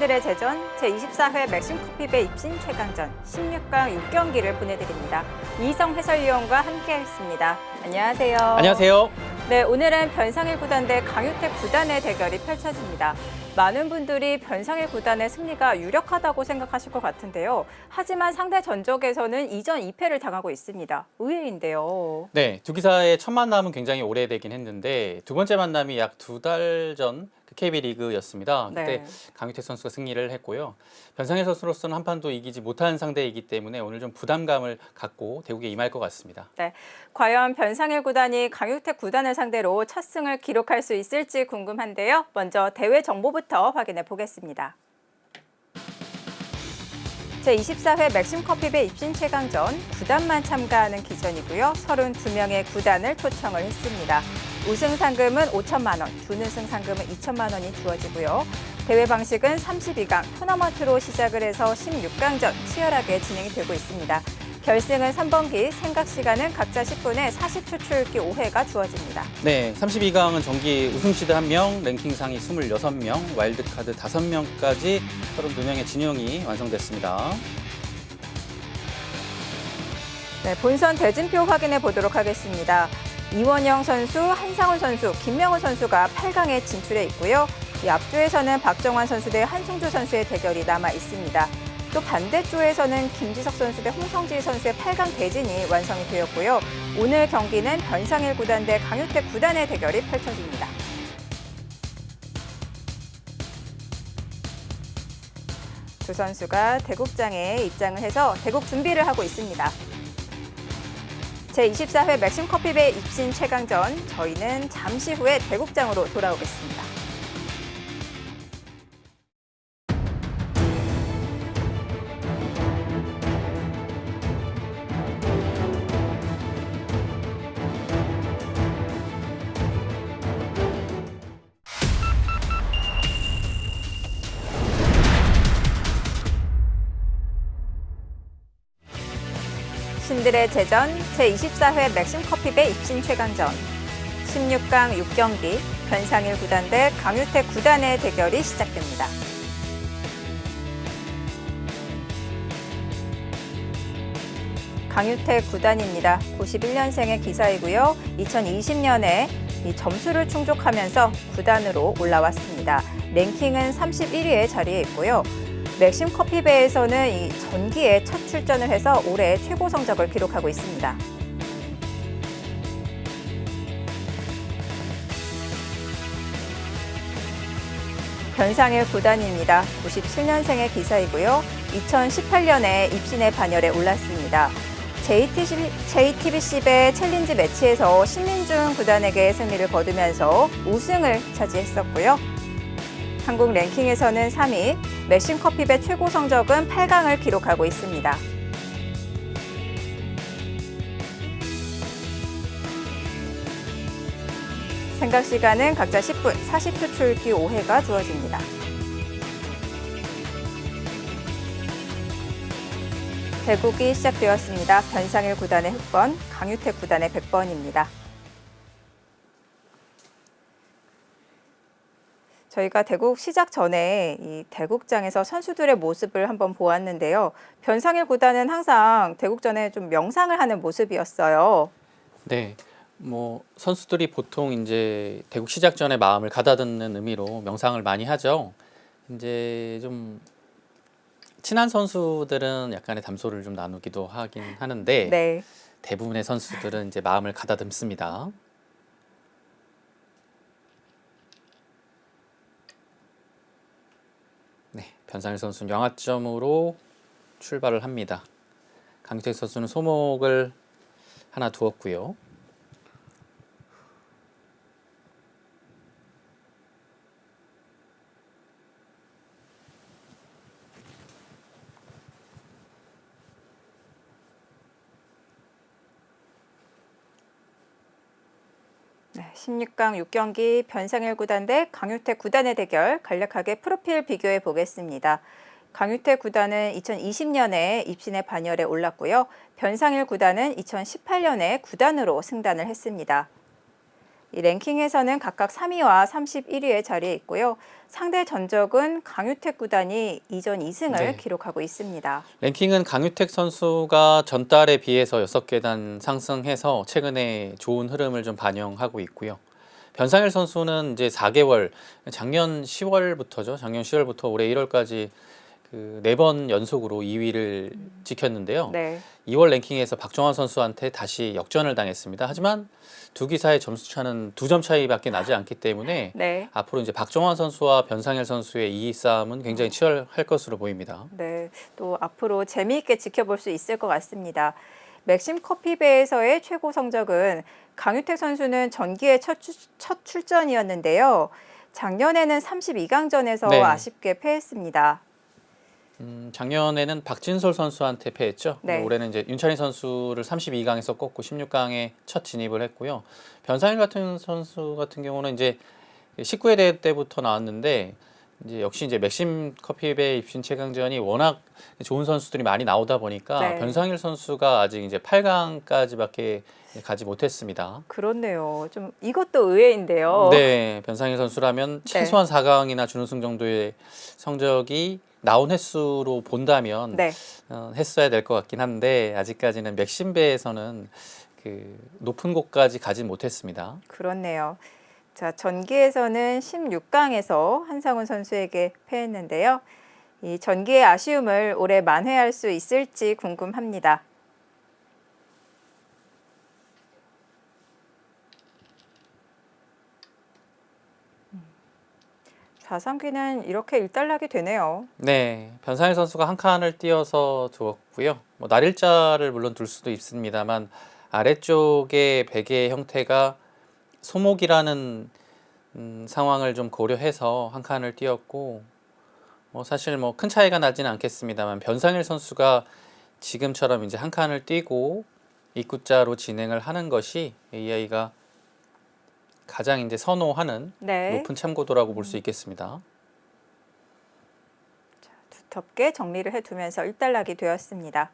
신들의 제전 제24회 맥심 커피배 입신 최강전 16강 6경기를 보내드립니다. 이희성 해설위원과 함께했습니다. 안녕하세요. 안녕하세요. 네, 오늘은 변상일 구단 대 강유택 구단의 대결이 펼쳐집니다. 많은 분들이 변상일 구단의 승리가 유력하다고 생각하실 것 같은데요. 하지만 상대 전적에서는 이전 2패를 당하고 있습니다. 의외인데요. 네, 두 기사의 첫 만남은 굉장히 오래되긴 했는데 두 번째 만남이 약 2달 전 KB 리그였습니다. 그때 네. 강유택 선수가 승리를 했고요. 변상일 선수로서는 한 판도 이기지 못한 상대이기 때문에 오늘 좀 부담감을 갖고 대국에 임할 것 같습니다. 네, 과연 변상일 구단이 강유택 구단을 상대로 첫 승을 기록할 수 있을지 궁금한데요. 먼저 대회 정보부터 확인해 보겠습니다. 제24회 맥심 커피배 입신 최강전 9단만 참가하는 기전이고요. 32명의 구단을 초청을 했습니다. 우승 상금은 5천만 원, 준우승 상금은 2천만 원이 주어지고요. 대회 방식은 32강 토너먼트로 시작을 해서 16강전 치열하게 진행이 되고 있습니다. 결승은 3번기, 생각 시간은 각자 10분에 40초 출기 5회가 주어집니다. 네, 32강은 정기 우승 시드 1명, 랭킹 상위 26명, 와일드카드 5명까지 32명의 진영이 완성됐습니다. 네, 본선 대진표 확인해 보도록 하겠습니다. 이원영 선수, 한상훈 선수, 김명훈 선수가 8강에 진출해 있고요. 이 앞조에서는 박정환 선수 대 한승주 선수의 대결이 남아 있습니다. 또 반대쪽에서는 김지석 선수 대 홍성지 선수의 8강 대진이 완성이 되었고요. 오늘 경기는 변상일 구단 대 강유택 구단의 대결이 펼쳐집니다. 두 선수가 대국장에 입장을 해서 대국 준비를 하고 있습니다. 제24회 맥심 커피배 입신 최강전, 저희는 잠시 후에 대국장으로 돌아오겠습니다. 신들의 제전 제24회 맥심 커피배 입신 최강전 16강 6경기 변상일 구단 대 강유택 구단의 대결이 시작됩니다. 강유택 구단입니다. 91년생의 기사이고요. 2020년에 이 점수를 충족하면서 구단으로 올라왔습니다. 랭킹은 31위에 자리해 있고요. 맥심 커피배에서는 이 전기에 첫 출전을 해서 올해 최고 성적을 기록하고 있습니다. 변상일 구단입니다. 97년생의 기사이고요. 2018년에 입신의 반열에 올랐습니다. JTBC배 챌린지 매치에서 신민중 구단에게 승리를 거두면서 우승을 차지했었고요. 한국 랭킹에서는 3위, 맥심 커피배 최고 성적은 8강을 기록하고 있습니다. 생각 시간은 각자 10분, 40초 출기 5회가 주어집니다. 대국이 시작되었습니다. 변상일 구단의 흑번, 강유택 구단의 100번입니다. 저희가 대국 시작 전에 이 대국장에서 선수들의 모습을 한번 보았는데요. 변상일 구단은 항상 대국전에 좀 명상을 하는 모습이었어요. 네, 선수들이 보통 이제 대국 시작 전에 마음을 가다듬는 의미로 명상을 많이 하죠. 이제 좀 친한 선수들은 약간의 담소를 좀 나누기도 하긴 하는데 네. 대부분의 선수들은 이제 마음을 가다듬습니다. 네, 변상일 선수는 영하점으로 출발을 합니다. 강유택 선수는 소목을 하나 두었고요. 네, 16강 6경기 변상일 구단 대 강유택 구단의 대결 간략하게 프로필 비교해 보겠습니다. 강유택 구단은 2020년에 입신의 반열에 올랐고요. 변상일 구단은 2018년에 구단으로 승단을 했습니다. 이 랭킹에서는 각각 3위와 31위에 자리해 있고요. 상대 전적은 강유택 구단이 이전 2승을 네. 기록하고 있습니다. 랭킹은 강유택 선수가 전달에 비해서 6계단 상승해서 최근에 좋은 흐름을 좀 반영하고 있고요. 변상일 선수는 이제 4개월, 작년 10월부터죠. 작년 10월부터 올해 1월까지 그 4번 연속으로 2위를 지켰는데요. 네. 2월 랭킹에서 박정환 선수한테 다시 역전을 당했습니다. 하지만 두 기사의 점수 차는 2점 차이밖에 나지 않기 때문에 네. 앞으로 이제 박정환 선수와 변상일 선수의 2위 싸움은 굉장히 치열할 것으로 보입니다. 네. 또 앞으로 재미있게 지켜볼 수 있을 것 같습니다. 맥심 커피배에서의 최고 성적은 강유택 선수는 전기의 첫 출전이었는데요. 작년에는 32강전에서 네. 아쉽게 패했습니다. 작년에는 박진솔 선수한테 패했죠. 네. 올해는 이제 윤찬희 선수를 32강에서 꺾고 16강에 첫 진입을 했고요. 변상일 같은 선수 같은 경우는 이제 19회 대회 때부터 나왔는데 이제 역시 이제 맥심 커피배 입신 최강전이 워낙 좋은 선수들이 많이 나오다 보니까 네. 변상일 선수가 아직 이제 8강까지밖에 가지 못했습니다. 그렇네요. 좀 이것도 의외인데요. 네, 변상일 선수라면 최소한 4강이나 준우승 정도의 성적이 나온 횟수로 본다면 네. 했어야 될 것 같긴 한데 아직까지는 맥심배에서는 그 높은 곳까지 가지 못했습니다. 그렇네요. 자, 전기에서는 16강에서 한상훈 선수에게 패했는데요. 이 전기의 아쉬움을 올해 만회할 수 있을지 궁금합니다. 좌상귀는 이렇게 일단락이 되네요. 네, 변상일 선수가 한 칸을 띄어서 두었고요. 뭐 날일자를 물론 둘 수도 있습니다만 아래쪽에 베개의 형태가 소목이라는 상황을 좀 고려해서 한 칸을 띄었고 뭐 사실 뭐 큰 차이가 나지는 않겠습니다만 변상일 선수가 지금처럼 이제 한 칸을 띄고 입구자로 진행을 하는 것이 AI가 가장 이제 선호하는 네. 높은 참고도라고 볼 수 있겠습니다. 두텁게 정리를 해두면서 일단락이 되었습니다.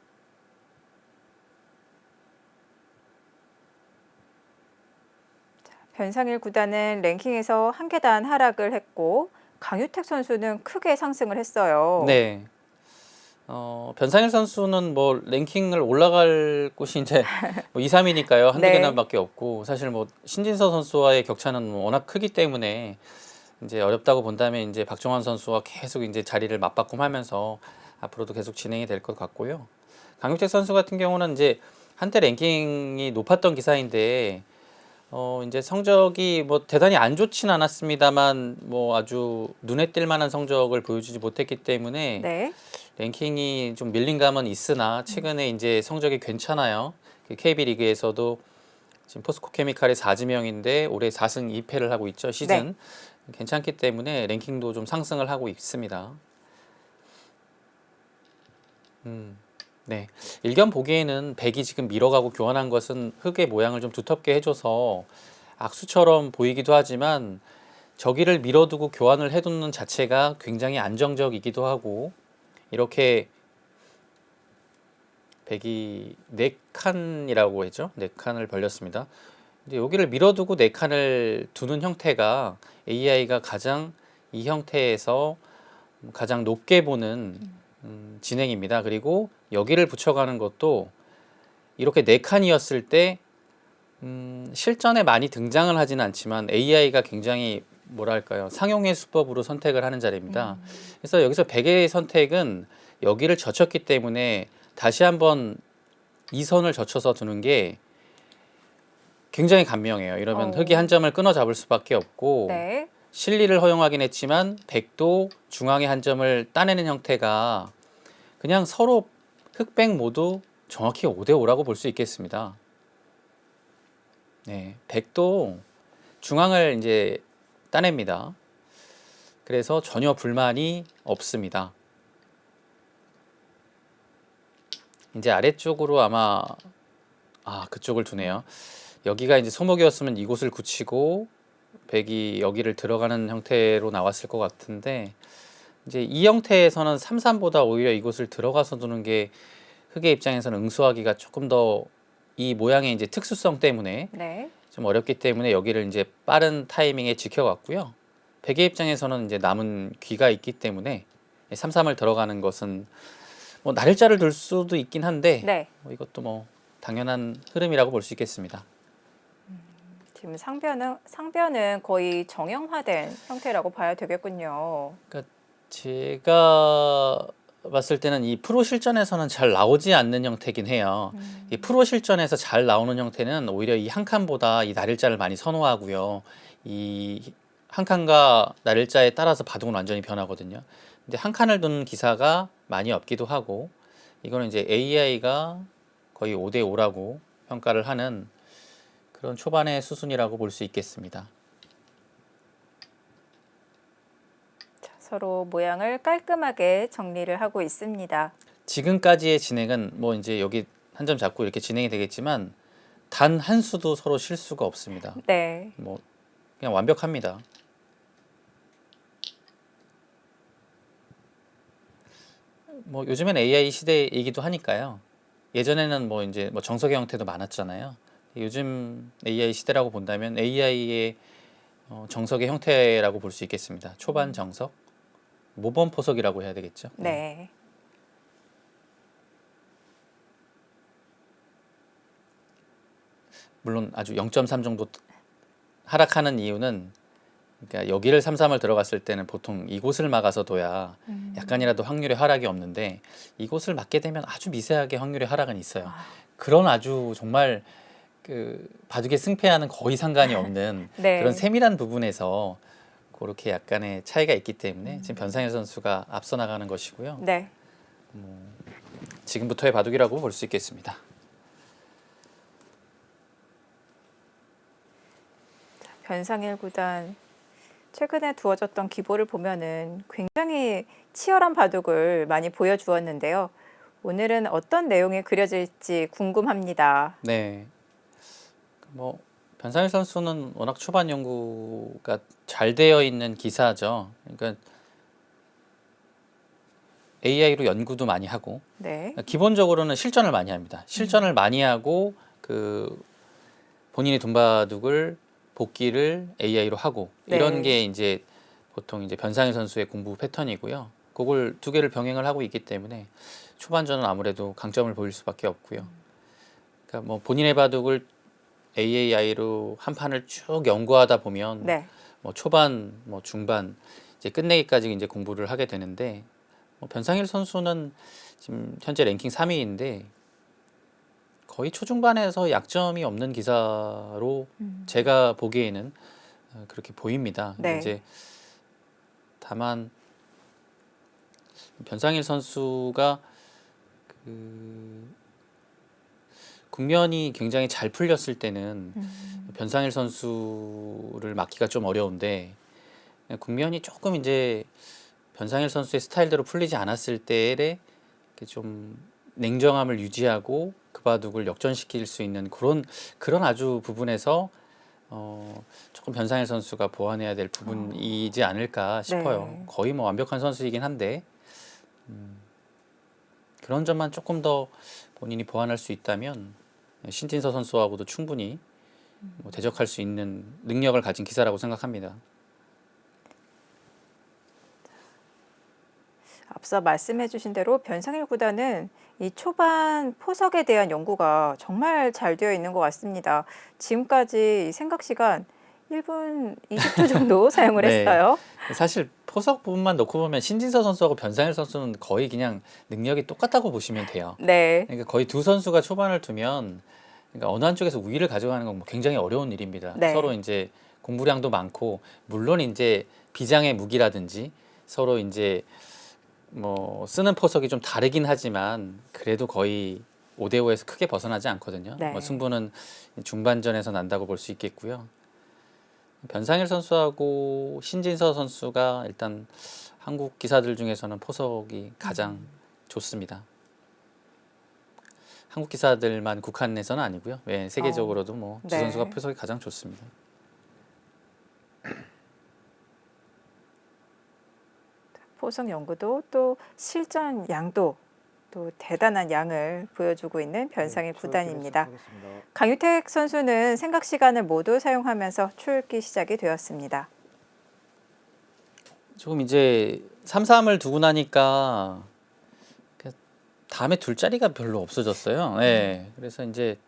변상일 구단은 랭킹에서 한 계단 하락을 했고 강유택 선수는 크게 상승을 했어요. 네. 변상일 선수는 뭐 랭킹을 올라갈 곳이 이제 뭐 2, 3위니까요. 한두 네. 계단밖에 없고 사실 뭐 신진서 선수와의 격차는 워낙 크기 때문에 이제 어렵다고 본다면 이제 박정환 선수와 계속 이제 자리를 맞바꿈하면서 앞으로도 계속 진행이 될 것 같고요. 강유택 선수 같은 경우는 이제 한때 랭킹이 높았던 기사인데 이제 성적이 뭐 대단히 안 좋진 않았습니다만 뭐 아주 눈에 띌 만한 성적을 보여주지 못했기 때문에 네. 랭킹이 좀 밀린 감은 있으나 최근에 이제 성적이 괜찮아요. 그 KB 리그에서도 지금 포스코 케미칼의 4지명인데 올해 4승 2패를 하고 있죠. 시즌. 괜찮기 때문에 랭킹도 좀 상승을 하고 있습니다. 네. 일견 보기에는 백이 지금 밀어가고 교환한 것은 흙의 모양을 좀 두텁게 해줘서 악수처럼 보이기도 하지만 저기를 밀어두고 교환을 해두는 자체가 굉장히 안정적이기도 하고 이렇게 백이 4칸이라고 했죠. 4칸을 벌렸습니다. 이제 여기를 밀어두고 4칸을 두는 형태가 AI가 가장 이 형태에서 가장 높게 보는 진행입니다. 그리고 여기를 붙여가는 것도 이렇게 4칸이었을 때 실전에 많이 등장을 하지는 않지만 AI가 굉장히 뭐랄까요 상용의 수법으로 선택을 하는 자리입니다. 그래서 여기서 100의 선택은 여기를 젖혔기 때문에 다시 한번 이 선을 젖혀서 두는 게 굉장히 간명해요. 이러면 흙이 한 점을 끊어 잡을 수밖에 없고 네. 실리를 허용하긴 했지만 백도 중앙의 한 점을 따내는 형태가 그냥 서로 흑백 모두 정확히 5대5라고 볼 수 있겠습니다. 네, 백도 중앙을 이제 따냅니다. 그래서 전혀 불만이 없습니다. 이제 아래쪽으로 아마 그쪽을 두네요. 여기가 이제 소목이었으면 이곳을 굳히고 백이 여기를 들어가는 형태로 나왔을 것 같은데 이제 이 형태에서는 3-3보다 오히려 이곳을 들어가서 두는 게 흑의 입장에서는 응수하기가 조금 더 이 모양의 이제 특수성 때문에 네. 좀 어렵기 때문에 여기를 이제 빠른 타이밍에 지켜갔고요. 백의 입장에서는 이제 남은 귀가 있기 때문에 3-3을 들어가는 것은 뭐 날짜를 둘 수도 있긴 한데 네. 뭐 이것도 뭐 당연한 흐름이라고 볼 수 있겠습니다. 지금 상변은 거의 정형화된 형태라고 봐야 되겠군요. 그러니까 제가 봤을 때는 이 프로 실전에서는 잘 나오지 않는 형태긴 해요. 이 프로 실전에서 잘 나오는 형태는 오히려 이 한 칸보다 이 날일자를 많이 선호하고요. 이 한 칸과 날일자에 따라서 바둑은 완전히 변하거든요. 근데 한 칸을 두는 기사가 많이 없기도 하고 이거는 이제 AI가 거의 5대 5라고 평가를 하는 그런 초반의 수순이라고 볼 수 있겠습니다. 자, 서로 모양을 깔끔하게 정리를 하고 있습니다. 지금까지의 진행은 뭐 이제 여기 한 점 잡고 이렇게 진행이 되겠지만 단 한 수도 서로 실수가 없습니다. 네. 뭐 그냥 완벽합니다. 뭐 요즘엔 AI 시대이기도 하니까요. 예전에는 뭐 이제 뭐 정석의 형태도 많았잖아요. 요즘 AI 시대라고 본다면 AI의 정석의 형태라고 볼 수 있겠습니다. 초반 정석, 모범 포석이라고 해야 되겠죠. 네. 물론 아주 0.3 정도 하락하는 이유는 그러니까 여기를 3-3을 들어갔을 때는 보통 이곳을 막아서 둬야 약간이라도 확률의 하락이 없는데 이곳을 막게 되면 아주 미세하게 확률의 하락은 있어요. 그런 아주 정말 그 바둑에 승패와는 거의 상관이 없는 네. 그런 세밀한 부분에서 그렇게 약간의 차이가 있기 때문에 지금 변상현 선수가 앞서 나가는 것이고요. 네. 지금부터의 바둑이라고 볼 수 있겠습니다. 변상일 구단 최근에 두어졌던 기보를 보면은 굉장히 치열한 바둑을 많이 보여주었는데요. 오늘은 어떤 내용이 그려질지 궁금합니다. 네. 뭐 변상일 선수는 워낙 초반 연구가 잘 되어 있는 기사죠. 그러니까 AI로 연구도 많이 하고 네. 기본적으로는 실전을 많이 합니다. 실전을 많이 하고 그 본인의 돈바둑을 복기를 AI로 하고 이런 네. 게 이제 보통 이제 변상일 선수의 공부 패턴이고요. 그걸 두 개를 병행을 하고 있기 때문에 초반전은 아무래도 강점을 보일 수밖에 없고요. 그러니까 뭐 본인의 바둑을 AI로 한 판을 쭉 연구하다 보면 네. 뭐 초반, 뭐 중반 이제 끝내기까지 이제 공부를 하게 되는데 뭐 변상일 선수는 지금 현재 랭킹 3위인데 거의 초중반에서 약점이 없는 기사로 제가 보기에는 그렇게 보입니다. 근데 네. 이제 다만 변상일 선수가 그 국면이 굉장히 잘 풀렸을 때는 변상일 선수를 막기가 좀 어려운데 국면이 조금 이제 변상일 선수의 스타일대로 풀리지 않았을 때에 좀 냉정함을 유지하고 그 바둑을 역전시킬 수 있는 그런 아주 부분에서 조금 변상일 선수가 보완해야 될 부분이지 않을까 싶어요. 네. 거의 뭐 완벽한 선수이긴 한데 그런 점만 조금 더 본인이 보완할 수 있다면 신진서 선수하고도 충분히 뭐 대적할 수 있는 능력을 가진 기사라고 생각합니다. 앞서 말씀해 주신 대로 변상일 구단은 이 초반 포석에 대한 연구가 정말 잘 되어 있는 것 같습니다. 지금까지 생각 시간 1분 20초 정도 사용을 네. 했어요. 사실 포석 부분만 놓고 보면 신진서 선수하고 변상일 선수는 거의 그냥 능력이 똑같다고 보시면 돼요. 네. 그러니까 거의 두 선수가 초반을 두면 그러니까 어느 한쪽에서 우위를 가져가는 건 뭐 굉장히 어려운 일입니다. 네. 서로 이제 공부량도 많고 물론 이제 비장의 무기라든지 서로 이제 뭐 쓰는 포석이 좀 다르긴 하지만 그래도 거의 5대 5에서 크게 벗어나지 않거든요. 네. 뭐 승부는 중반전에서 난다고 볼 수 있겠고요. 변상일 선수하고 신진서 선수가 일단 한국 기사들 중에서는 포석이 가장 좋습니다. 한국 기사들만 국한해서는 아니고요. 네, 세계적으로도 뭐 두 네. 선수가 포석이 가장 좋습니다. 포석 연구도 또 실전 양도 또 대단한 양을 보여주고 있는 변상일 네, 구단입니다. 하겠습니다. 강유택 선수는 생각 시간을 모두 사용하면서 초읽기 시작이 되었습니다. 조금 이제 3-3을 두고 나니까 그 다음에 둘 자리가 별로 없어졌어요. 네. 그래서 이제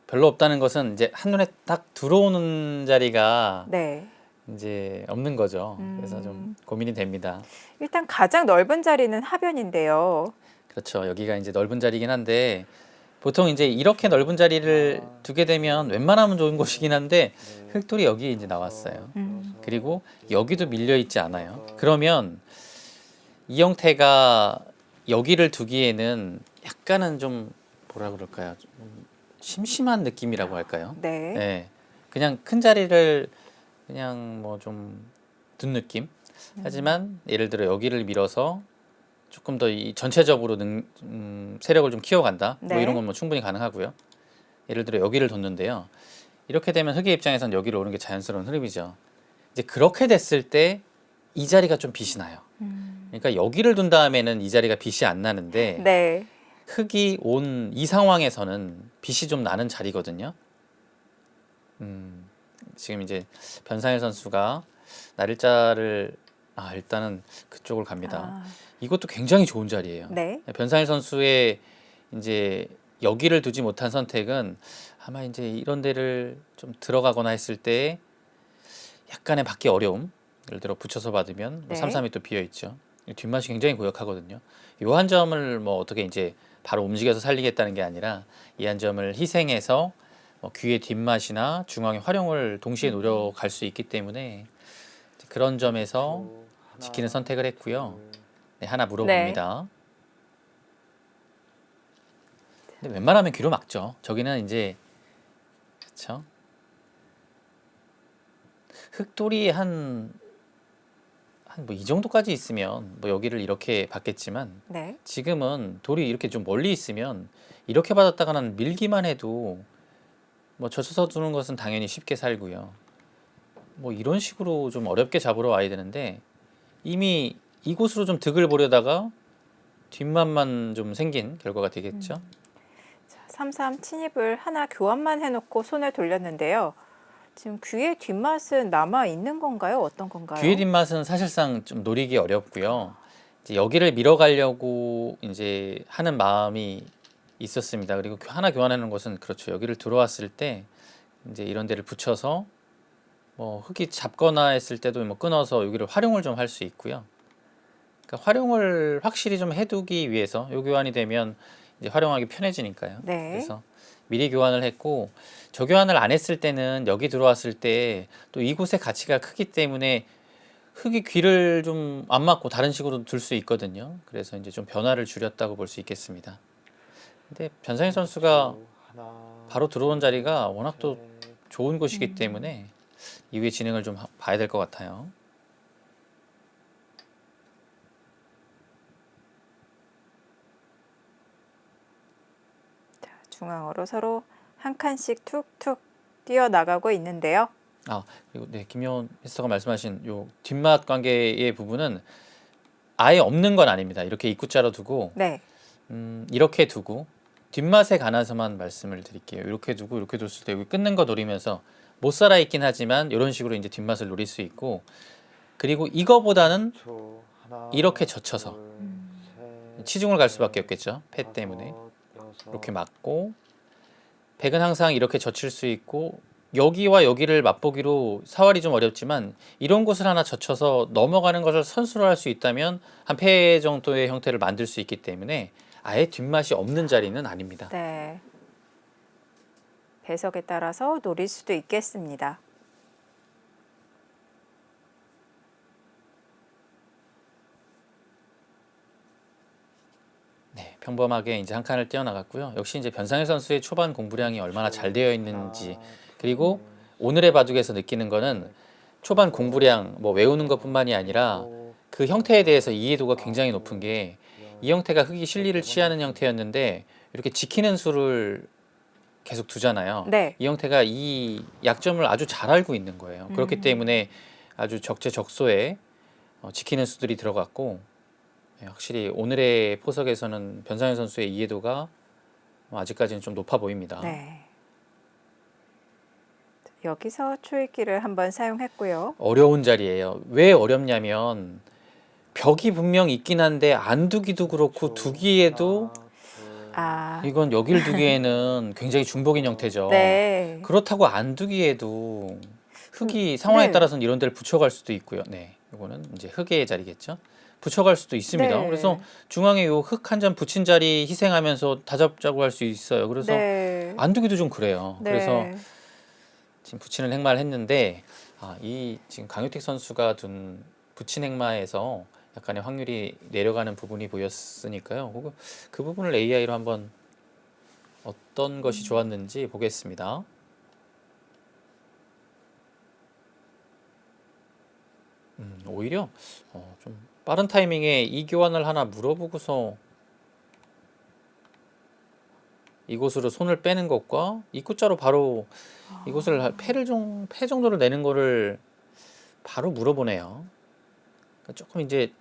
별로 없다는 것은 이제 한눈에 딱 들어오는 자리가 네. 이제 없는 거죠. 그래서 좀 고민이 됩니다. 일단 가장 넓은 자리는 하변인데요. 그렇죠. 여기가 이제 넓은 자리긴 한데 보통 이제 이렇게 넓은 자리를 두게 되면 웬만하면 좋은 곳이긴 한데 흑돌이 여기 이제 나왔어요. 그리고 여기도 밀려 있지 않아요. 그러면 이 형태가 여기를 두기에는 약간은 좀 뭐라 그럴까요? 좀 심심한 느낌이라고 할까요? 네. 네. 그냥 큰 자리를 그냥 뭐 좀 둔 느낌. 하지만 예를 들어 여기를 밀어서 조금 더 이 전체적으로 세력을 좀 키워간다. 뭐 네. 이런 건 뭐 충분히 가능하고요. 예를 들어 여기를 뒀는데요. 이렇게 되면 흑의 입장에선 여기로 오는 게 자연스러운 흐름이죠. 이제 그렇게 됐을 때 이 자리가 좀 빛이 나요. 그러니까 여기를 둔 다음에는 이 자리가 빛이 안 나는데 네. 흑이 온 이 상황에서는 빛이 좀 나는 자리거든요. 지금 이제 변상일 선수가 날일자를 일단은 그쪽을 갑니다. 이것도 굉장히 좋은 자리예요. 네. 변상일 선수의 이제 여기를 두지 못한 선택은 아마 이제 이런 데를 좀 들어가거나 했을 때 약간의 받기 어려움. 예를 들어 붙여서 받으면 네. 3-3이 또 비어 있죠. 뒷맛이 굉장히 고역하거든요. 이 한 점을 뭐 어떻게 이제 바로 움직여서 살리겠다는 게 아니라 이 한 점을 희생해서 귀의 뒷맛이나 중앙의 활용을 동시에 노려갈 수 있기 때문에 그런 점에서 지키는 선택을 했고요. 네, 하나 물어봅니다. 근데 웬만하면 귀로 막죠. 저기는 이제 그렇죠. 흑돌이 한 뭐 이 정도까지 있으면 뭐 여기를 이렇게 받겠지만 네. 지금은 돌이 이렇게 좀 멀리 있으면 이렇게 받았다가는 밀기만 해도 뭐 젖혀서 두는 것은 당연히 쉽게 살고요. 뭐 이런 식으로 좀 어렵게 잡으러 와야 되는데 이미 이곳으로 좀 득을 보려다가 뒷맛만 좀 생긴 결과가 되겠죠. 3-3 침입을 하나 교환만 해놓고 손을 돌렸는데요. 지금 귀의 뒷맛은 남아 있는 건가요? 어떤 건가요? 귀의 뒷맛은 사실상 좀 노리기 어렵고요. 이제 여기를 밀어가려고 이제 하는 마음이 있었습니다. 그리고 하나 교환하는 것은 그렇죠. 여기를 들어왔을 때 이제 이런 데를 붙여서 뭐 흙이 잡거나 했을 때도 뭐 끊어서 여기를 활용을 좀 할 수 있고요. 그러니까 활용을 확실히 좀 해두기 위해서 요 교환이 되면 이제 활용하기 편해지니까요. 네. 그래서 미리 교환을 했고 저 교환을 안 했을 때는 여기 들어왔을 때 또 이곳의 가치가 크기 때문에 흙이 귀를 좀 안 맞고 다른 식으로 둘 수 있거든요. 그래서 이제 좀 변화를 줄였다고 볼 수 있겠습니다. 근데 변상일 선수가 바로 들어온 자리가 워낙 또 좋은 곳이기 때문에 이후에 진행을 좀 봐야 될 것 같아요. 중앙으로 서로 한 칸씩 툭툭 뛰어나가고 있는데요. 그리고 네, 김효원 해설가 말씀하신 요 뒷맛 관계의 부분은 아예 없는 건 아닙니다. 이렇게 입구자로 두고 네. 이렇게 두고 뒷맛에 관해서만 말씀을 드릴게요. 이렇게 두고 이렇게 뒀을 때 여기 끊는 거 노리면서 못 살아 있긴 하지만 이런 식으로 이제 뒷맛을 노릴 수 있고 그리고 이거보다는 이렇게 젖혀서 치중을 갈 수밖에 없겠죠. 패 때문에 이렇게 맞고 백은 항상 이렇게 젖힐 수 있고 여기와 여기를 맛보기로 사활이 좀 어렵지만 이런 곳을 하나 젖혀서 넘어가는 것을 선수로 할 수 있다면 한 패 정도의 형태를 만들 수 있기 때문에 아예 뒷맛이 없는 자리는 아닙니다. 네. 배석에 따라서 노릴 수도 있겠습니다. 네, 평범하게 이제 한 칸을 뛰어나갔고요. 역시 이제 변상일 선수의 초반 공부량이 얼마나 잘 되어 있는지 그리고 오늘의 바둑에서 느끼는 거는 초반 공부량 뭐 외우는 것뿐만이 아니라 그 형태에 대해서 이해도가 굉장히 높은 게 이 형태가 흙이 실리를 취하는 형태였는데 이렇게 지키는 수를 계속 두잖아요. 네. 이 형태가 이 약점을 아주 잘 알고 있는 거예요. 그렇기 때문에 아주 적재적소에 지키는 수들이 들어갔고 네, 확실히 오늘의 포석에서는 변상현 선수의 이해도가 아직까지는 좀 높아 보입니다. 네. 여기서 초읽기를 한번 사용했고요. 어려운 자리예요. 왜 어렵냐면 벽이 분명 있긴 한데 안 두기도 그렇고 두기에도 아, 이건 여길 두기에는 굉장히 중복인 형태죠. 네. 그렇다고 안 두기에도 흙이 상황에 네. 따라서는 이런 데를 붙여갈 수도 있고요. 네, 이거는 이제 흙의 자리겠죠. 붙여갈 수도 있습니다. 네. 그래서 중앙에 요 흙 한 점 붙인 자리 희생하면서 다잡자고 할 수 있어요. 그래서 네. 안 두기도 좀 그래요. 네. 그래서 지금 붙이는 행마를 했는데 이 지금 강효택 선수가 둔 붙인 행마에서 약간의 확률이 내려가는 부분이 보였으니까요. 그 부분을 AI로 한번 어떤 것이 좋았는지 보겠습니다. 오히려 좀 빠른 타이밍에 이 교환을 하나 물어보고서 이곳으로 손을 빼는 것과 입구자로 바로 이곳을 패 정도를 내는 거를 바로 물어보네요. 그러니까 조금 이제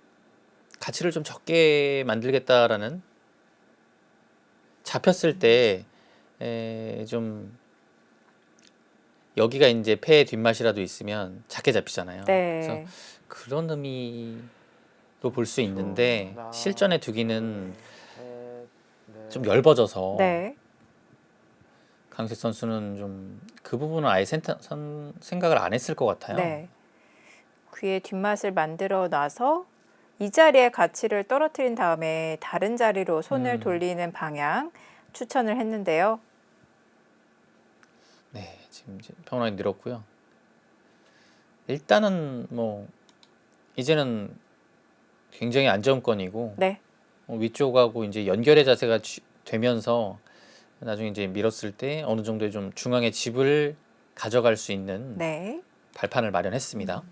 가치를 좀 적게 만들겠다라는, 잡혔을 때 좀 여기가 이제 패의 뒷맛이라도 있으면 작게 잡히잖아요. 그래서 네. 그런 의미로 볼 수 있는데 실전에 두기는 좀 엷어져서 네. 강색 선수는 좀 그 부분은 아예 생각을 안 했을 것 같아요. 네. 귀의 뒷맛을 만들어 놔서 이 자리에 가치를 떨어뜨린 다음에 다른 자리로 손을 돌리는 방향 추천을 했는데요. 네, 지금 이제 평온하게 늘었고요. 일단은 뭐 이제는 굉장히 안정권이고 네. 위쪽하고 이제 연결의 자세가 되면서 나중에 이제 밀었을 때 어느 정도의 좀 중앙의 집을 가져갈 수 있는 네. 발판을 마련했습니다.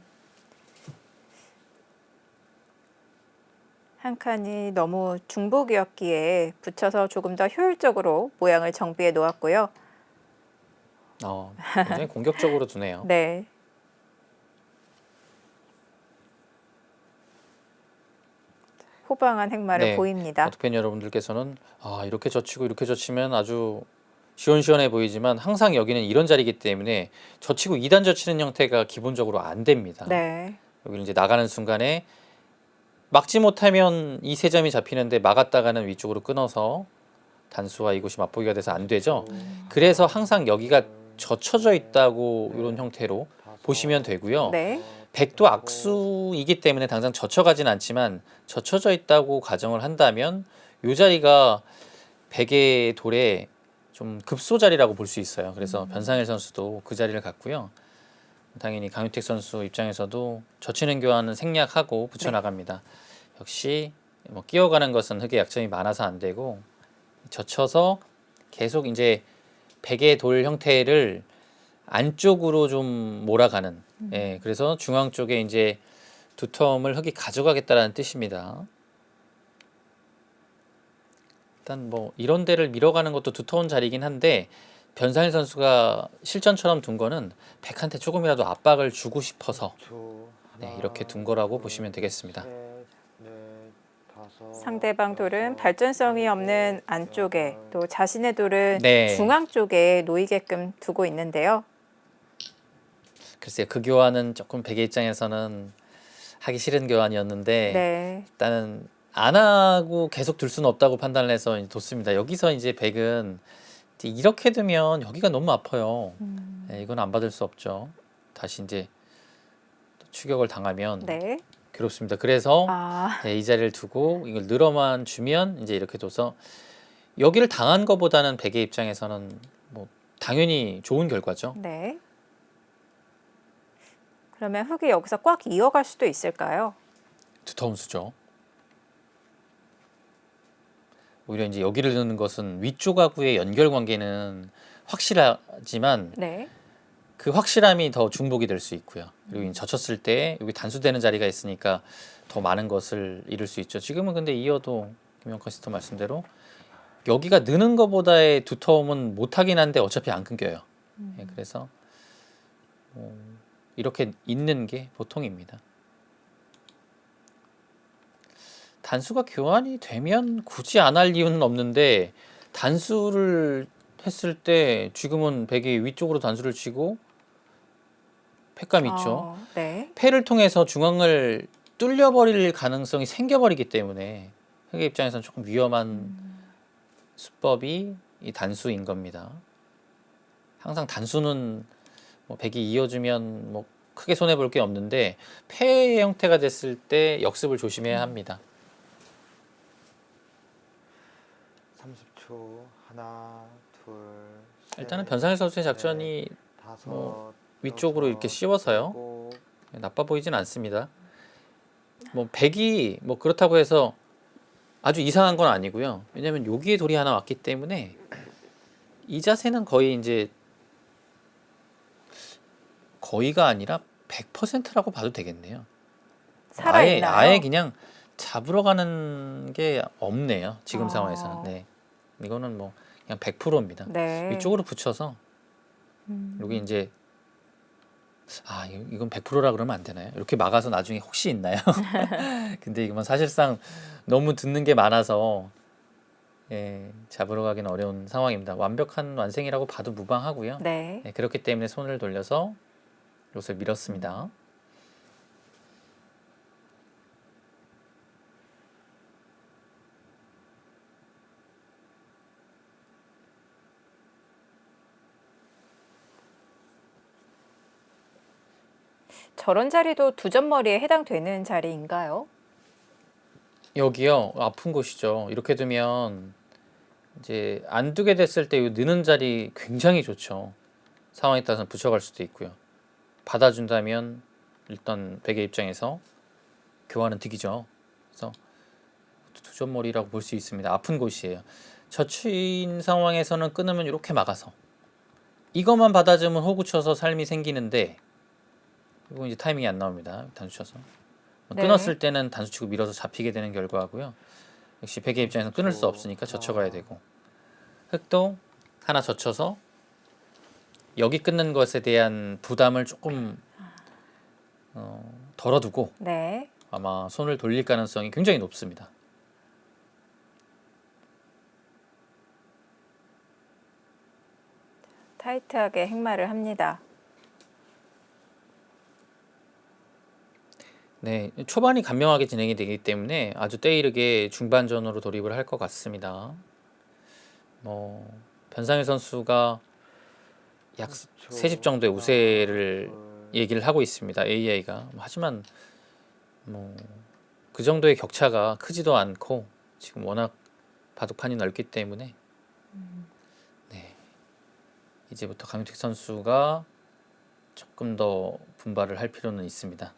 한 칸이 너무 중복이었기에 붙여서 조금 더 효율적으로 모양을 정비해 놓았고요. 굉장히 공격적으로 두네요. 네. 호방한 행마를 네, 보입니다. 어투팬 여러분들께서는 이렇게 젖히고 이렇게 젖히면 아주 시원시원해 보이지만 항상 여기는 이런 자리이기 때문에 젖히고 2단 젖히는 형태가 기본적으로 안 됩니다. 네. 여기 이제 나가는 순간에 막지 못하면 이 세 점이 잡히는데 막았다가는 위쪽으로 끊어서 단수와 이곳이 맞보기가 돼서 안 되죠. 그래서 항상 여기가 젖혀져 있다고 이런 형태로 보시면 되고요. 네. 백도 악수이기 때문에 당장 젖혀가진 않지만 젖혀져 있다고 가정을 한다면 이 자리가 백의 돌의 좀 급소 자리라고 볼 수 있어요. 그래서 변상일 선수도 그 자리를 갔고요. 당연히 강유택 선수 입장에서도 젖히는 교환은 생략하고 붙여나갑니다. 역시 뭐 끼어가는 것은 흙의 약점이 많아서 안 되고 젖혀서 계속 이제 백의 돌 형태를 안쪽으로 좀 몰아가는, 그래서 중앙 쪽에 이제 두텀을 흙이 가져가겠다라는 뜻입니다. 일단 뭐 이런 데를 밀어가는 것도 두터운 자리이긴 한데 변상일 선수가 실전처럼 둔 거는 백한테 조금이라도 압박을 주고 싶어서 이렇게 둔 거라고 보시면 되겠습니다. 상대방 돌은 발전성이 없는 안쪽에 또 자신의 돌은 네. 중앙 쪽에 놓이게끔 두고 있는데요. 글쎄요, 그 교환은 조금 백의 입장에서는 하기 싫은 교환이었는데 네. 일단은 안 하고 계속 둘 수는 없다고 판단을 해서 이제 뒀습니다. 여기서 이제 백은 이제 이렇게 두면 여기가 너무 아파요. 이건 안 받을 수 없죠. 다시 이제 또 추격을 당하면 네. 괴롭습니다. 그래서 이 자리를 두고 이걸 늘어만 주면 이제 이렇게 둬서 여기를 당한 것보다는 백의 입장에서는 뭐 당연히 좋은 결과죠. 네. 그러면 흙이 여기서 꽉 이어갈 수도 있을까요? 두터운 수죠. 오히려 이제 여기를 넣는 것은 위쪽하고의 연결 관계는 확실하지만 네. 그 확실함이 더 중복이 될 수 있고요. 그리고 젖혔을 때 여기 단수되는 자리가 있으니까 더 많은 것을 잃을 수 있죠. 지금은 근데 이어도 김영권 시스터 말씀대로 여기가 느는 것보다의 두터움은 못하긴 한데 어차피 안 끊겨요. 그래서 이렇게 있는 게 보통입니다. 단수가 교환이 되면 굳이 안 할 이유는 없는데 단수를 했을 때 지금은 백이 위쪽으로 단수를 치고 패감 있죠. 네. 패를 통해서 중앙을 뚫려버릴 가능성이 생겨버리기 때문에 흑의 입장에서는 조금 위험한 수법이 이 단수인 겁니다. 항상 단수는 뭐 백이 이어주면 뭐 크게 손해 볼 게 없는데 패의 형태가 됐을 때 역습을 조심해야 합니다. 30초. 하나, 둘, 셋, 일단은 변상일 선수의 작전이 다섯, 뭐 위쪽으로 이렇게 여섯, 씌워서요. 일곱, 나빠 보이진 않습니다. 뭐 백이 뭐 그렇다고 해서 아주 이상한 건 아니고요. 왜냐면 여기에 돌이 하나 왔기 때문에 이 자세는 거의 이제 거의가 아니라 100%라고 봐도 되겠네요. 살아있나요? 아예 그냥 잡으러 가는 게 없네요. 지금 아. 상황에서는. 네. 이거는 뭐 그냥 100%입니다. 네. 위쪽으로 붙여서 여기 이제 이건 100%라 그러면 안 되나요? 이렇게 막아서 나중에 혹시 있나요? 근데 이건 사실상 너무 듣는 게 많아서 예, 잡으러 가기는 어려운 상황입니다. 완벽한 완승이라고 봐도 무방하고요. 네. 예, 그렇기 때문에 손을 돌려서 이것을 밀었습니다. 저런 자리도 두 점머리에 해당되는 자리인가요? 여기요, 아픈 곳이죠. 이렇게 두면 이제 안 두게 됐을 때 이 느는 자리 굉장히 좋죠. 상황에 따라서 붙여갈 수도 있고요. 받아준다면 일단 백의 입장에서 교환은 득이죠. 그래서 두 점머리라고 볼 수 있습니다. 아픈 곳이에요. 저추인 상황에서는 끊으면 이렇게 막아서 이것만 받아주면 호구 쳐서 삶이 생기는데 이거 이제 타이밍이 안 나옵니다. 단수 쳐서 네. 끊었을 때는 단수 치고 밀어서 잡히게 되는 결과고요. 역시 백의 입장에서 끊을 수 없으니까 젖혀가야 되고 흑도 하나 젖혀서 여기 끊는 것에 대한 부담을 조금 덜어두고 네. 아마 손을 돌릴 가능성이 굉장히 높습니다. 타이트하게 행마를 합니다. 네, 초반이 간명하게 진행이 되기 때문에 아주 때이르게 중반전으로 돌입을 할 것 같습니다. 뭐 변상일 선수가 약 3집 정도의 우세를 얘기를 하고 있습니다. AI가. 하지만 뭐 그 정도의 격차가 크지도 않고 지금 워낙 바둑판이 넓기 때문에 네, 이제부터 강윤택 선수가 조금 더 분발을 할 필요는 있습니다.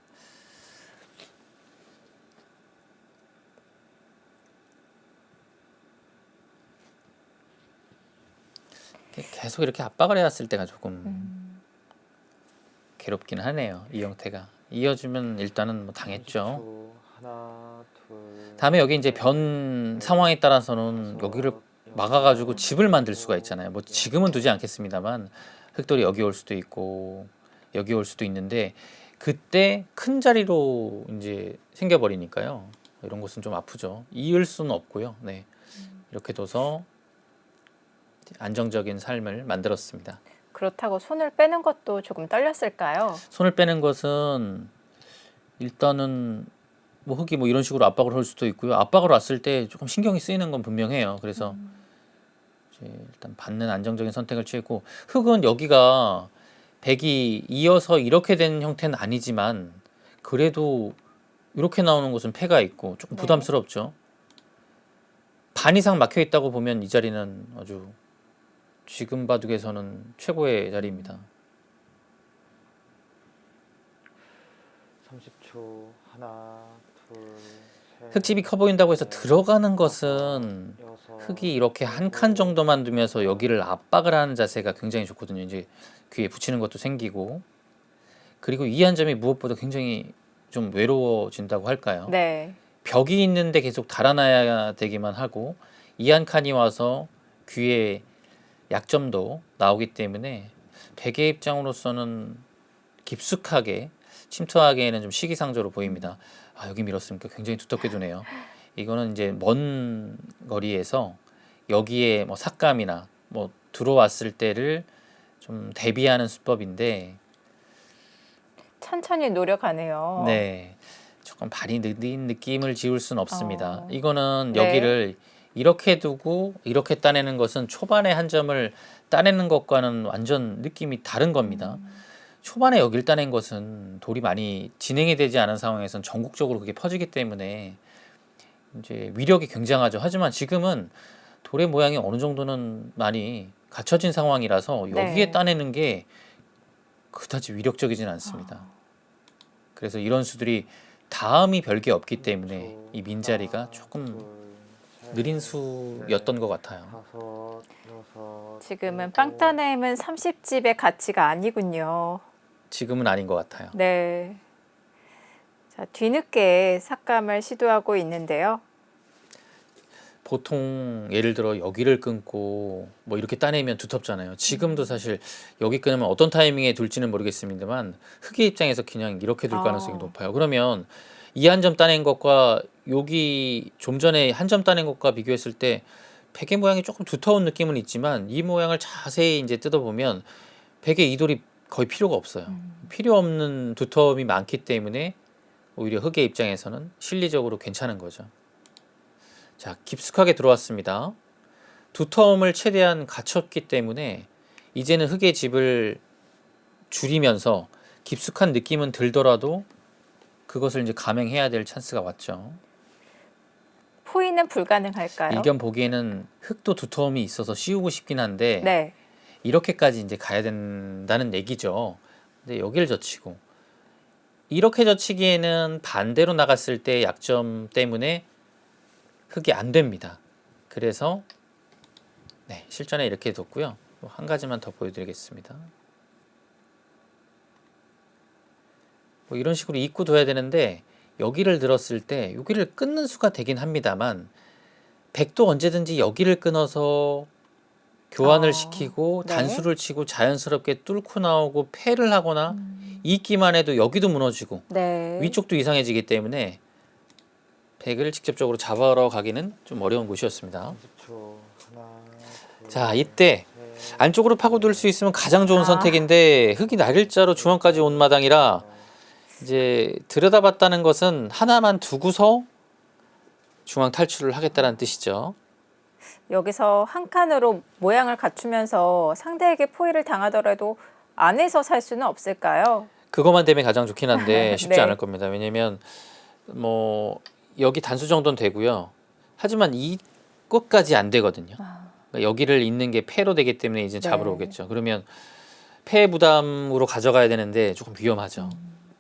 계속 이렇게 압박을 해왔을 때가 조금 괴롭긴 하네요. 이 형태가 이어주면 일단은 뭐 당했죠. 30초. 하나, 둘, 다음에 여기 이제 변 상황에 따라서는 여기를 막아가지고 집을 만들 수가 있잖아요. 뭐 지금은 두지 않겠습니다만 흑돌이 여기 올 수도 있고 여기 올 수도 있는데 그때 큰 자리로 이제 생겨버리니까요. 이런 것은 좀 아프죠. 이을 수는 없고요. 네, 이렇게 둬서 안정적인 삶을 만들었습니다. 그렇다고 손을 빼는 것도 조금 떨렸을까요? 손을 빼는 것은 일단은 뭐 흑이 뭐 이런 식으로 압박을 할 수도 있고요. 압박을 왔을 때 조금 신경이 쓰이는 건 분명해요. 그래서 이제 일단 받는 안정적인 선택을 취했고 흑은 여기가 백이 이어서 이렇게 된 형태는 아니지만 그래도 이렇게 나오는 것은 패가 있고 조금 네. 부담스럽죠. 반 이상 막혀 있다고 보면 이 자리는 아주 지금 바둑에서는 최고의 자리입니다. 30초. 하나, 둘, 셋, 흑집이 커 보인다고 해서 들어가는 것은 여섯, 흑이 이렇게 한 칸 정도만 두면서 여기를 압박을 하는 자세가 굉장히 좋거든요. 이제 귀에 붙이는 것도 생기고 그리고 이 한 점이 무엇보다 굉장히 좀 외로워진다고 할까요? 네. 벽이 있는데 계속 달아나야 되기만 하고 이 한 칸이 와서 귀에 약점도 나오기 때문에 백의 입장으로서는 깊숙하게 침투하기에는 좀 시기상조로 보입니다. 여기 밀었으니까 굉장히 두텁게 두네요. 이거는 이제 먼 거리에서 여기에 뭐 삭감이나 뭐 들어왔을 때를 좀 대비하는 수법인데 천천히 노력하네요. 네. 조금 발이 느린 느낌을 지울 수는 없습니다. 어. 이거는 네. 여기를 이렇게 두고 이렇게 따내는 것은 초반에 한 점을 따내는 것과는 완전 느낌이 다른 겁니다. 초반에 여기를 따낸 것은 돌이 많이 진행이 되지 않은 상황에서는 전국적으로 그게 퍼지기 때문에 이제 위력이 굉장하죠. 하지만 지금은 돌의 모양이 어느 정도는 많이 갖춰진 상황이라서 여기에 네. 따내는 게 그다지 위력적이진 않습니다. 그래서 이런 수들이 다음이 별게 없기 때문에 이 민자리가 조금 느린 수였던 것 같아요. 다섯, 여섯, 지금은 일곱, 빵따냄은 30집의 가치가 아니군요. 지금은 아닌 것 같아요. 네. 자, 뒤늦게 삭감을 시도하고 있는데요. 보통 예를 들어 여기를 끊고 뭐 이렇게 따내면 두텁잖아요. 지금도 사실 여기 끊으면 어떤 타이밍에 둘지는 모르겠습니다만 흑의 입장에서 그냥 이렇게 둘 가능성이 높아요. 그러면 이 한 점 따낸 것과 여기 좀 전에 한 점 따낸 것과 비교했을 때 베개 모양이 조금 두터운 느낌은 있지만 이 모양을 자세히 이제 뜯어보면 베개 이 돌이 거의 필요가 없어요. 필요 없는 두터움이 많기 때문에 오히려 흑의 입장에서는 실리적으로 괜찮은 거죠. 자, 깊숙하게 들어왔습니다. 두터움을 최대한 갖췄기 때문에 이제는 흑의 집을 줄이면서 깊숙한 느낌은 들더라도 그것을 이제 감행해야 될 찬스가 왔죠. 포위는 불가능할까요? 일견 보기에는 흑도 두터움이 있어서 씌우고 싶긴 한데 네. 이렇게까지 이제 가야 된다는 얘기죠. 근데 여기를 젖히고 이렇게 젖히기에는 반대로 나갔을 때 약점 때문에 흑이 안 됩니다. 그래서 네, 실전에 이렇게 뒀고요. 또 한 가지만 더 보여드리겠습니다. 뭐 이런 식으로 입고 둬야 되는데 여기를 들었을 때 여기를 끊는 수가 되긴 합니다만 백도 언제든지 여기를 끊어서 교환을 시키고 네. 단수를 치고 자연스럽게 뚫고 나오고 패를 하거나 있기만 해도 여기도 무너지고 네. 위쪽도 이상해지기 때문에 백을 직접적으로 잡아러 가기는 좀 어려운 곳이었습니다. 30초. 하나, 둘, 자, 이때 셋, 안쪽으로 파고들 수 있으면 가장 좋은 아. 선택인데 흑이 날일자로 중앙까지 온 마당이라 이제 들여다봤다는 것은 하나만 두고서 중앙 탈출을 하겠다는 뜻이죠. 여기서 한 칸으로 모양을 갖추면서 상대에게 포위를 당하더라도 안에서 살 수는 없을까요? 그것만 되면 가장 좋긴 한데 쉽지 네. 않을 겁니다. 왜냐면 뭐 여기 단수 정도는 되고요. 하지만 이 끝까지 안 되거든요. 그러니까 여기를 잇는 게 패로 되기 때문에 이제 잡으러 네. 오겠죠. 그러면 패 부담으로 가져가야 되는데 조금 위험하죠.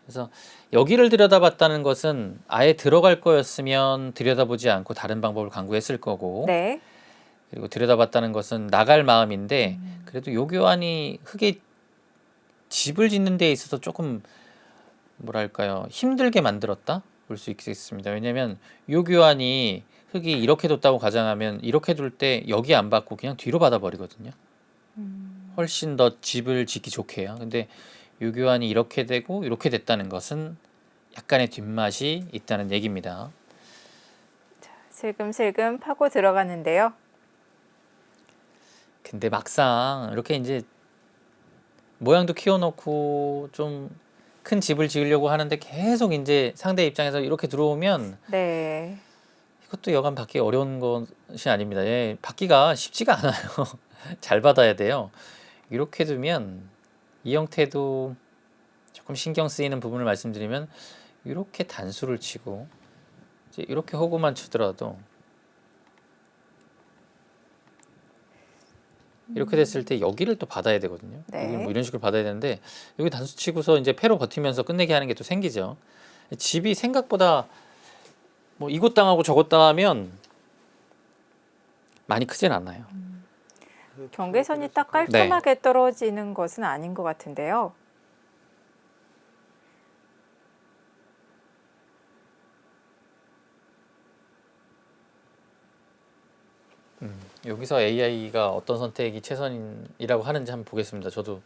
그래서 여기를 들여다봤다는 것은 아예 들어갈 거였으면 들여다보지 않고 다른 방법을 강구했을 거고 네. 그리고 들여다봤다는 것은 나갈 마음인데 그래도 요 교환이 흑의 집을 짓는 데 있어서 조금 뭐랄까요 힘들게 만들었다 볼 수 있겠습니다. 왜냐하면 요 교환이 흑이 이렇게 뒀다고 가정하면 이렇게 둘 때 여기 안 받고 그냥 뒤로 받아버리거든요. 훨씬 더 집을 짓기 좋게 해요. 근데 요 교환이 이렇게 되고 이렇게 됐다는 것은 약간의 뒷맛이 있다는 얘기입니다. 슬금슬금 파고 들어가는데요. 근데 막상 이렇게 이제 모양도 키워놓고 좀 큰 집을 지으려고 하는데 계속 이제 상대 입장에서 이렇게 들어오면 네. 이것도 여간 받기 어려운 것이 아닙니다. 예, 받기가 쉽지가 않아요. 잘 받아야 돼요. 이렇게 두면 이 형태도 조금 신경 쓰이는 부분을 말씀드리면 이렇게 단수를 치고 이제 이렇게 호구만 치더라도 이렇게 됐을 때 여기를 또 받아야 되거든요. 네. 여기 뭐 이런 식으로 받아야 되는데 여기 단수 치고서 이제 패로 버티면서 끝내게 하는 게 또 생기죠. 집이 생각보다 뭐 이것 당하고 저것 당하면 많이 크진 않아요. 경계선이 딱 깔끔하게 떨어지는 것은 아닌 것 같은데요. 여기서 AI가 어떤 선택이 최선이라고 하는지 한번 보겠습니다. 저도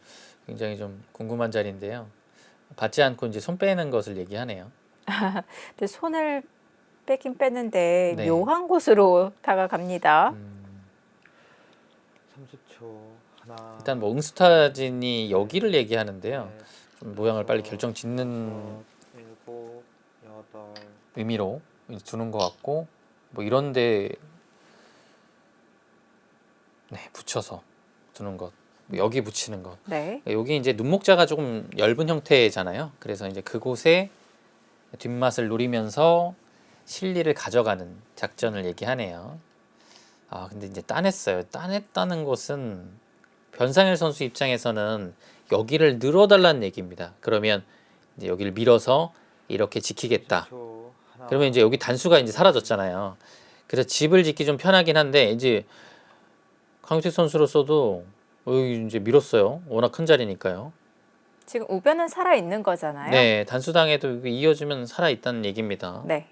굉장히 좀 궁금한 자리인데요. 받지 않고 이제 손 빼는 것을 얘기하네요. 근데 손을 빼긴 뺐는데 네. 묘한 곳으로 다가갑니다. 30초. 하나. 일단 뭐 응스타진이 여기를 얘기하는데요. 넷, 좀 모양을 빨리 다섯, 결정 짓는 여섯, 일곱, 여덟. 의미로 이제 두는 것 같고 뭐 이런데 네, 붙여서 두는 것, 뭐 여기 붙이는 것. 네. 여기 이제 눈목자가 조금 엷은 형태잖아요. 그래서 이제 그곳에 뒷맛을 노리면서 실리를 가져가는 작전을 얘기하네요. 아, 근데 이제 따냈어요. 따냈다는 것은 변상일 선수 입장에서는 여기를 늘어달라는 얘기입니다. 그러면 이제 여기를 밀어서 이렇게 지키겠다. 10초. 하나. 그러면 이제 여기 단수가 이제 사라졌잖아요. 그래서 집을 짓기 좀 편하긴 한데 이제 강유택 선수로서도 여기 이제 밀었어요. 워낙 큰 자리니까요. 지금 우변은 살아 있는 거잖아요. 네, 단수당해도 이게 이어지면 살아 있다는 얘기입니다. 네.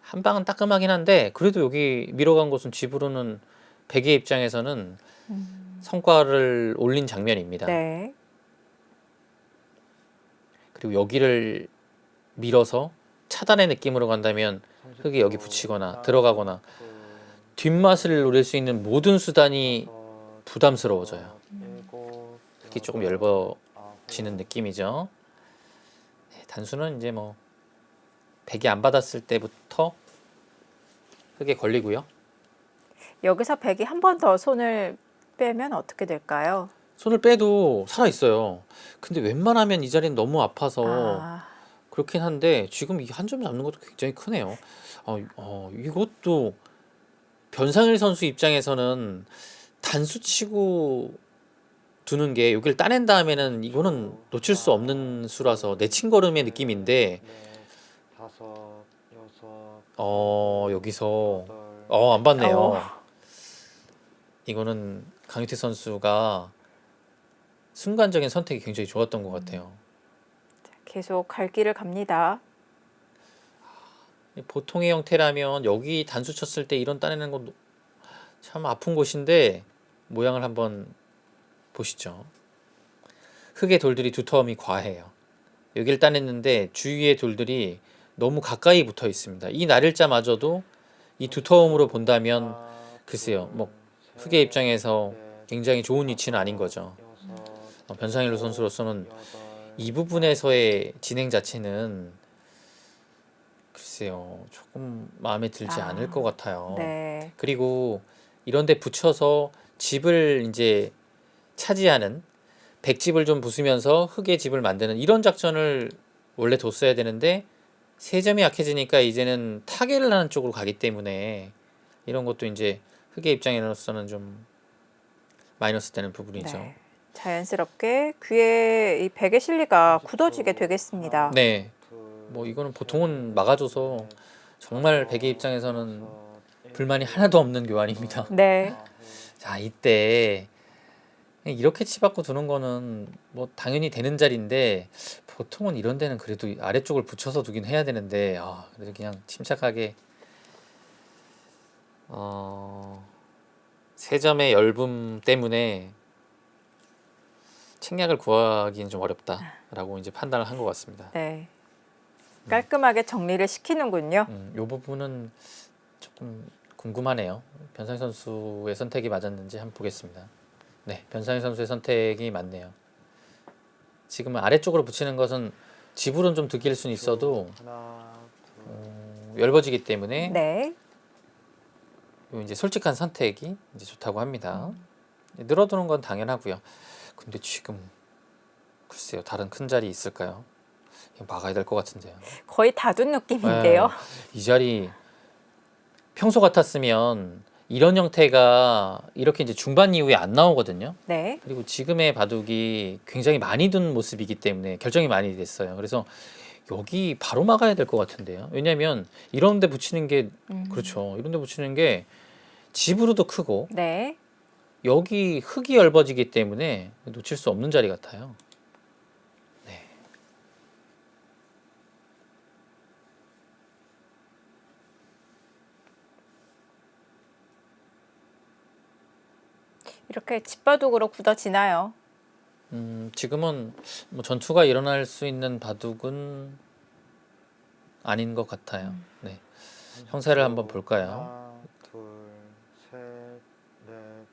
한 방은 따끔하긴 한데 그래도 여기 밀어간 곳은 집으로는 백의 입장에서는 성과를 올린 장면입니다. 네. 그리고 여기를 밀어서 차단의 느낌으로 간다면 30초. 흙이 여기 붙이거나 하나, 들어가거나 둘, 뒷맛을 노릴 수 있는 모든 수단이 여섯, 부담스러워져요. 일곱, 흙이 조금 여덟, 얇아지는 아홉. 느낌이죠. 네, 단수는 이제 뭐 백이 안 받았을 때부터 흙에 걸리고요. 여기서 백이 한 번 더 손을 빼면 어떻게 될까요? 손을 빼도 살아 있어요. 근데 웬만하면 이 자리는 너무 아파서 아, 그렇긴 한데 지금 이 한 점 잡는 것도 굉장히 크네요. 이것도 변상일 선수 입장에서는 단수 치고 두는 게 여기를 따낸 다음에는 이거는 놓칠 수 없는 수라서 내친 걸음의 느낌인데 넷, 다섯, 여섯, 여기서 여덟. 안 받네요. 어. 이거는 강유태 선수가 순간적인 선택이 굉장히 좋았던 것 같아요. 계속 갈 길을 갑니다. 보통의 형태라면 여기 단수 쳤을 때 이런 따내는 건 참 아픈 곳인데 모양을 한번 보시죠. 흙의 돌들이 두터움이 과해요. 여기를 따냈는데 주위의 돌들이 너무 가까이 붙어 있습니다. 이 날일자마저도 이 두터움으로 본다면 하나, 글쎄요, 둘, 뭐 셋, 흙의 입장에서 넷, 굉장히 좋은 위치는 아닌 거죠. 여섯, 변상일로 선수로서는 여덟, 이 부분에서의 진행 자체는 글쎄요, 조금 마음에 들지 아, 않을 것 같아요. 네. 그리고 이런 데 붙여서 집을 이제 차지하는 백집을 좀 부수면서 흙의 집을 만드는 이런 작전을 원래 뒀어야 되는데 세 점이 약해지니까 이제는 타개를 하는 쪽으로 가기 때문에 이런 것도 이제 흙의 입장에서는 좀 마이너스 되는 부분이죠. 네. 자연스럽게 귀에 이 백의 실리가 굳어지게 되겠습니다. 네. 뭐 이거는 보통은 막아줘서 정말 백의 입장에서는 불만이 하나도 없는 교환입니다. 네. 자, 이때 이렇게 치받고 두는 거는 뭐 당연히 되는 자리인데 보통은 이런 데는 그래도 아래쪽을 붙여서 두긴 해야 되는데 그래도 그냥 침착하게 세 점의 엷음 때문에 책략을 구하기는 좀 어렵다라고 이제 판단을 한 것 같습니다. 네. 깔끔하게 정리를 시키는군요. 이 부분은 조금 궁금하네요. 변상희 선수의 선택이 맞았는지 한번 보겠습니다. 네, 변상희 선수의 선택이 맞네요. 지금은 아래쪽으로 붙이는 것은 집으로는 좀 득일 수는 있어도 하나, 둘, 얇아지기 때문에 네. 요 이제 솔직한 선택이 이제 좋다고 합니다. 늘어두는 건 당연하고요. 근데 지금 글쎄요, 다른 큰 자리 있을까요? 이거 막아야 될 것 같은데요. 거의 다 둔 느낌인데요. 네, 이 자리 평소 같았으면 이런 형태가 이렇게 이제 중반 이후에 안 나오거든요. 네. 그리고 지금의 바둑이 굉장히 많이 둔 모습이기 때문에 결정이 많이 됐어요. 그래서 여기 바로 막아야 될 것 같은데요. 왜냐하면 이런 데 붙이는 게 그렇죠. 이런 데 붙이는 게 집으로도 크고 네. 여기 흙이 얇아지기 때문에 놓칠 수 없는 자리 같아요. 네. 이렇게 집바둑으로 굳어지나요? 지금은 뭐 전투가 일어날 수 있는 바둑은 아닌 것 같아요. 네. 형세를 한번 볼까요? 하나, 둘, 셋, 넷,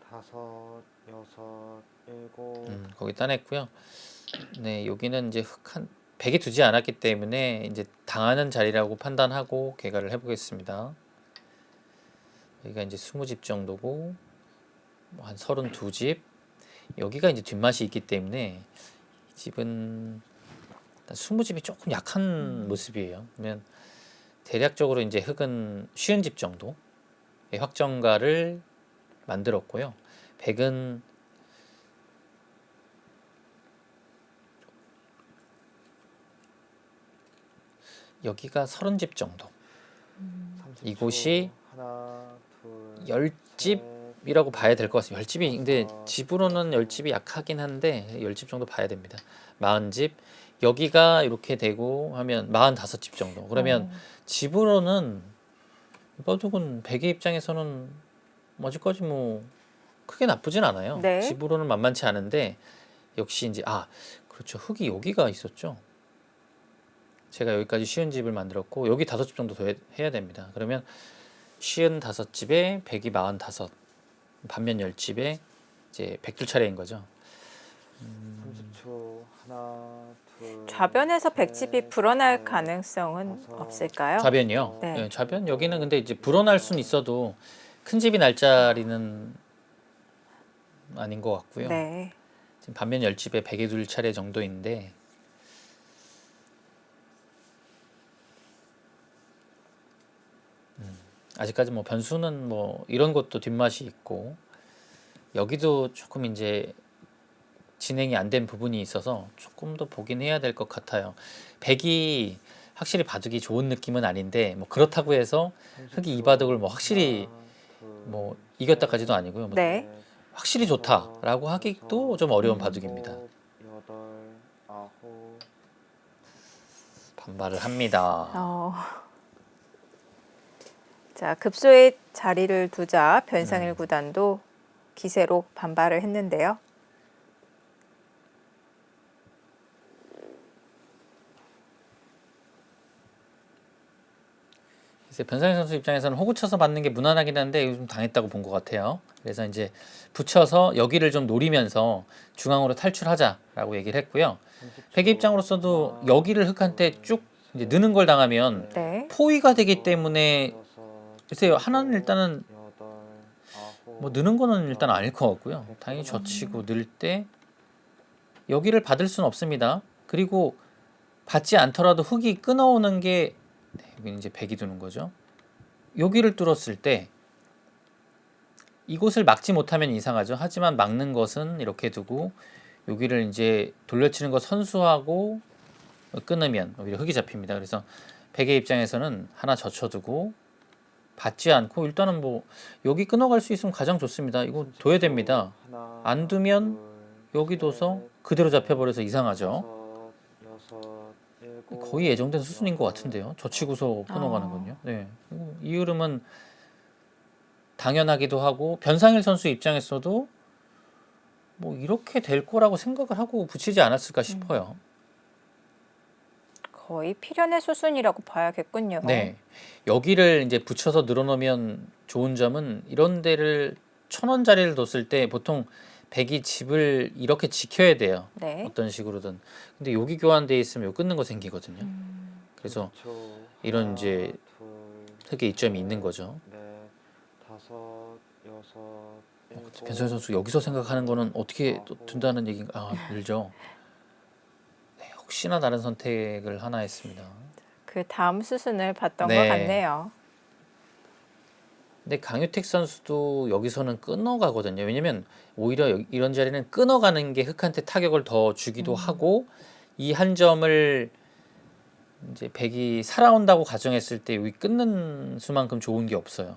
다섯, 여섯, 일곱. 거기 따냈고요. 네, 여기는 이제 흑한 백이 두지 않았기 때문에 이제 당하는 자리라고 판단하고 개가를 해보겠습니다. 여기가 이제 20집 정도고 뭐한 32집. 여기가 이제 뒷맛이 있기 때문에 이 집은 일단 20집이 조금 약한 모습이에요. 그러면 대략적으로 이제 흑은 쉬운 집 정도의 확정가를 만들었고요. 백은 여기가 30집 정도. 30초. 이곳이 하나, 둘, 10집이라고 봐야 될 것 같습니다. 10집이 근데 집으로는 10집이 약하긴 한데 10집 정도 봐야 됩니다. 40집 여기가 이렇게 되고 하면 45집 정도. 그러면 집으로는 이바둑은 백의 입장에서는 아직까지 뭐 크게 나쁘진 않아요. 네. 집으로는 만만치 않은데 역시 이제 그렇죠. 흑이 여기가 있었죠. 제가 여기까지 쉬운 집을 만들었고 여기 5집 정도 더 해야 됩니다. 그러면 쉬운 5집에 백이 45 반면 10집에 이제 백둘 차례인 거죠. 30초. 하나, 둘. 좌변에서 셋, 백집이 불어날 넷, 가능성은 다섯, 없을까요? 좌변이요. 네. 네, 좌변 여기는 근데 이제 불어날 수는 있어도 큰 집이 날 자리는 아닌 것 같고요. 네. 지금 반면 10집에 백이 둘 차례 정도인데 아직까지 뭐 변수는 뭐 이런 것도 뒷맛이 있고 여기도 조금 이제 진행이 안 된 부분이 있어서 조금 더 보긴 해야 될 것 같아요. 백이 확실히 바둑이 좋은 느낌은 아닌데 뭐 그렇다고 해서 흑이 이 바둑을 뭐 확실히 뭐 이겼다까지도 아니고요. 뭐 네. 확실히 좋다라고 하기도 좀 어려운 바둑입니다. 여덟, 아홉. 반발을 합니다. 자, 급소의 자리를 두자 변상일 구단도 기세로 반발을 했는데요. 그래서 변상일 선수 입장에서는 호구 쳐서 받는 게 무난하긴 한데 이거 좀 당했다고 본 것 같아요. 그래서 이제 붙여서 여기를 좀 노리면서 중앙으로 탈출하자라고 얘기를 했고요. 백의 입장으로서도 여기를 흑한테 쭉 이제 느는 걸 당하면 네. 포위가 되기 때문에 글쎄요, 하나는 일단은 뭐 느는 거는 일단 아닐 것 같고요. 당연히 젖히고 늘 때 여기를 받을 수는 없습니다. 그리고 받지 않더라도 흑이 끊어오는 게 여기 이제 백이 두는 거죠. 여기를 뚫었을 때 이곳을 막지 못하면 이상하죠. 하지만 막는 것은 이렇게 두고 여기를 이제 돌려치는 거 선수하고 끊으면 오히려 흑이 잡힙니다. 그래서 백의 입장에서는 하나 젖혀두고 받지 않고 일단은 뭐 여기 끊어갈 수 있으면 가장 좋습니다. 이거 둬야 됩니다. 안 두면 여기 둬서 그대로 잡혀버려서 이상하죠. 거의 예정된 수순인 것 같은데요. 젖히고서 끊어가는군요. 네. 이 흐름은 당연하기도 하고 변상일 선수 입장에서도 뭐 이렇게 될 거라고 생각을 하고 붙이지 않았을까 싶어요. 거의 필연의 수순이라고 봐야겠군요. 네. 여기를 이제 붙여서 늘어놓으면 좋은 점은 이런 데를 1,000원짜리를 뒀을 때 보통 백이 집을 이렇게 지켜야 돼요. 네. 어떤 식으로든. 근데 여기 교환돼 있으면 요 끊는 거 생기거든요. 그래서 이런 이제 흑의 이점이 있는 거죠. 다섯, 여섯, 일곱. 변성현 선수 여기서 생각하는 거는 어떻게 또 둔다는 얘기인가? 늘죠. 네, 혹시나 다른 선택을 하나 했습니다. 그 다음 수순을 봤던 네. 것 같네요. 근데 강유택 선수도 여기서는 끊어가거든요. 왜냐면 오히려 이런 자리는 끊어가는 게 흑한테 타격을 더 주기도 하고 이 한 점을 이제 백이 살아온다고 가정했을 때 여기 끊는 수만큼 좋은 게 없어요.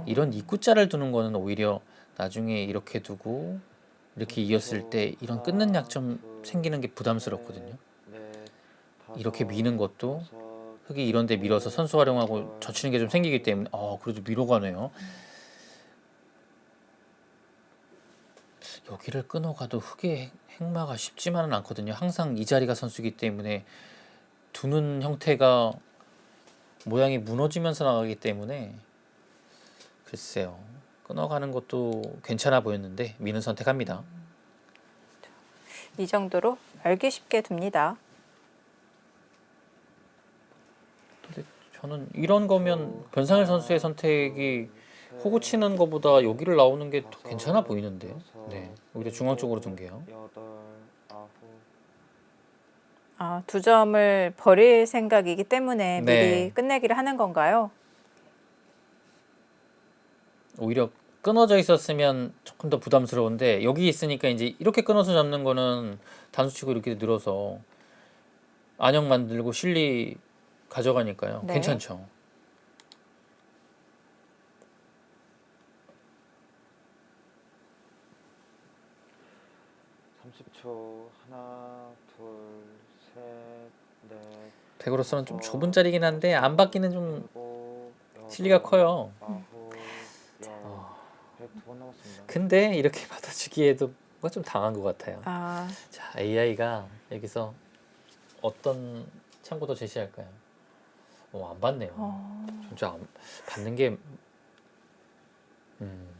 이런 입구자를 두는 거는 오히려 나중에 이렇게 두고 이렇게 이었을 때 이런 끊는 약점 생기는 게 부담스럽거든요. 이렇게 미는 것도 흑이 이런 데 밀어서 선수 활용하고 젖히는 게 좀 생기기 때문에 그래도 밀어가네요. 여기를 끊어가도 흑의 행마가 쉽지만은 않거든요. 항상 이 자리가 선수이기 때문에 두는 형태가 모양이 무너지면서 나가기 때문에 글쎄요. 끊어가는 것도 괜찮아 보였는데 미는 선택합니다. 이 정도로 알기 쉽게 둡니다. 근데 저는 이런 거면 변상일 선수의 선택이 호구 치는 것보다 여기를 나오는 게 더 괜찮아 보이는데요. 네, 오히려 중앙 쪽으로 둔 게요. 여덟, 아홉. 아, 2점을 버릴 생각이기 때문에 네. 미리 끝내기를 하는 건가요? 오히려 끊어져 있었으면 조금 더 부담스러운데 여기 있으니까 이제 이렇게 끊어서 잡는 거는 단수치고 이렇게 늘어서 안형 만들고 실리 가져가니까요. 네. 괜찮죠. (30초) 하나, 둘, 셋, 넷, 백으로서는 좀 좁은 자리긴 한데 안 받기는 좀 일곱, 여덟, 실리가 커요. 아홉, 열. 102번 남았습니다. 근데 이렇게 받아주기에도 뭔가 좀 당한 것 같아요. 아, 자, AI가 여기서 어떤 참고도 제시할까요? 안 받네요. 진짜 받는 게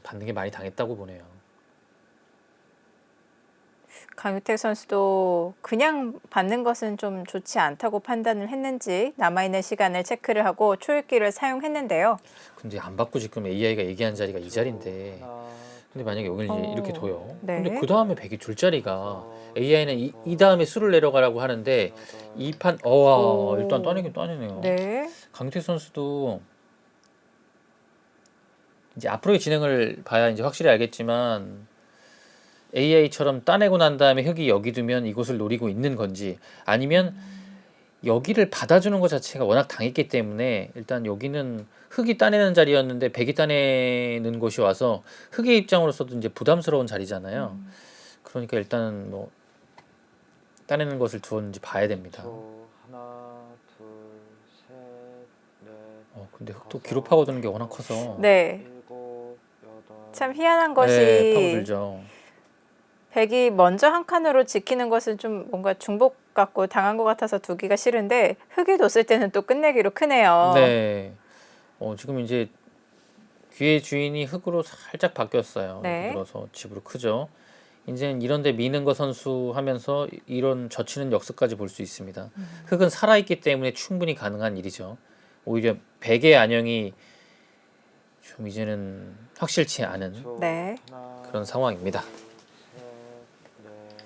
받는 게 많이 당했다고 보네요. 강유택 선수도 그냥 받는 것은 좀 좋지 않다고 판단을 했는지 남아있는 시간을 체크를 하고 초읽기를 사용했는데요. 근데 안 받고 지금 AI가 얘기한 자리가 이 자리인데 하나, 근데 만약에 여기를 이제 어, 이렇게 둬요. 네. 근데 그 다음에 백이 둘 자리가 여섯, AI는 이 다음에 수를 내려가라고 하는데 여덟, 이 판 와 오. 일단 따내긴 따내네요. 네. 강유택 선수도 이제 앞으로의 진행을 봐야 이제 확실히 알겠지만 AI처럼 따내고 난 다음에 흙이 여기 두면 이곳을 노리고 있는 건지 아니면 여기를 받아주는 것 자체가 워낙 당했기 때문에 일단 여기는 흙이 따내는 자리였는데 백이 따내는 곳이 와서 흙의 입장으로서도 이제 부담스러운 자리잖아요. 그러니까 일단은 뭐 따내는 것을 두었는지 봐야 됩니다. 하나, 둘, 셋, 넷, 근데 흙도 뒤로 파고드는 게 워낙 커서 네. 일곱, 여덟. 참 희한한 것이 네, 파고들죠. 백이 먼저 한 칸으로 지키는 것은 좀 뭔가 중복 같고 당한 것 같아서 두기가 싫은데 흙이 뒀을 때는 또 끝내기로 크네요. 네. 지금 이제 귀의 주인이 흙으로 살짝 바뀌었어요. 네. 이렇게 들어서 집으로 크죠. 이제는 이런데 미는 거 선수 하면서 이런 젖히는 역습까지 볼 수 있습니다. 흙은 살아있기 때문에 충분히 가능한 일이죠. 오히려 백의 안형이 좀 이제는 확실치 않은 네. 하나, 그런 상황입니다. 둘, 셋, 넷.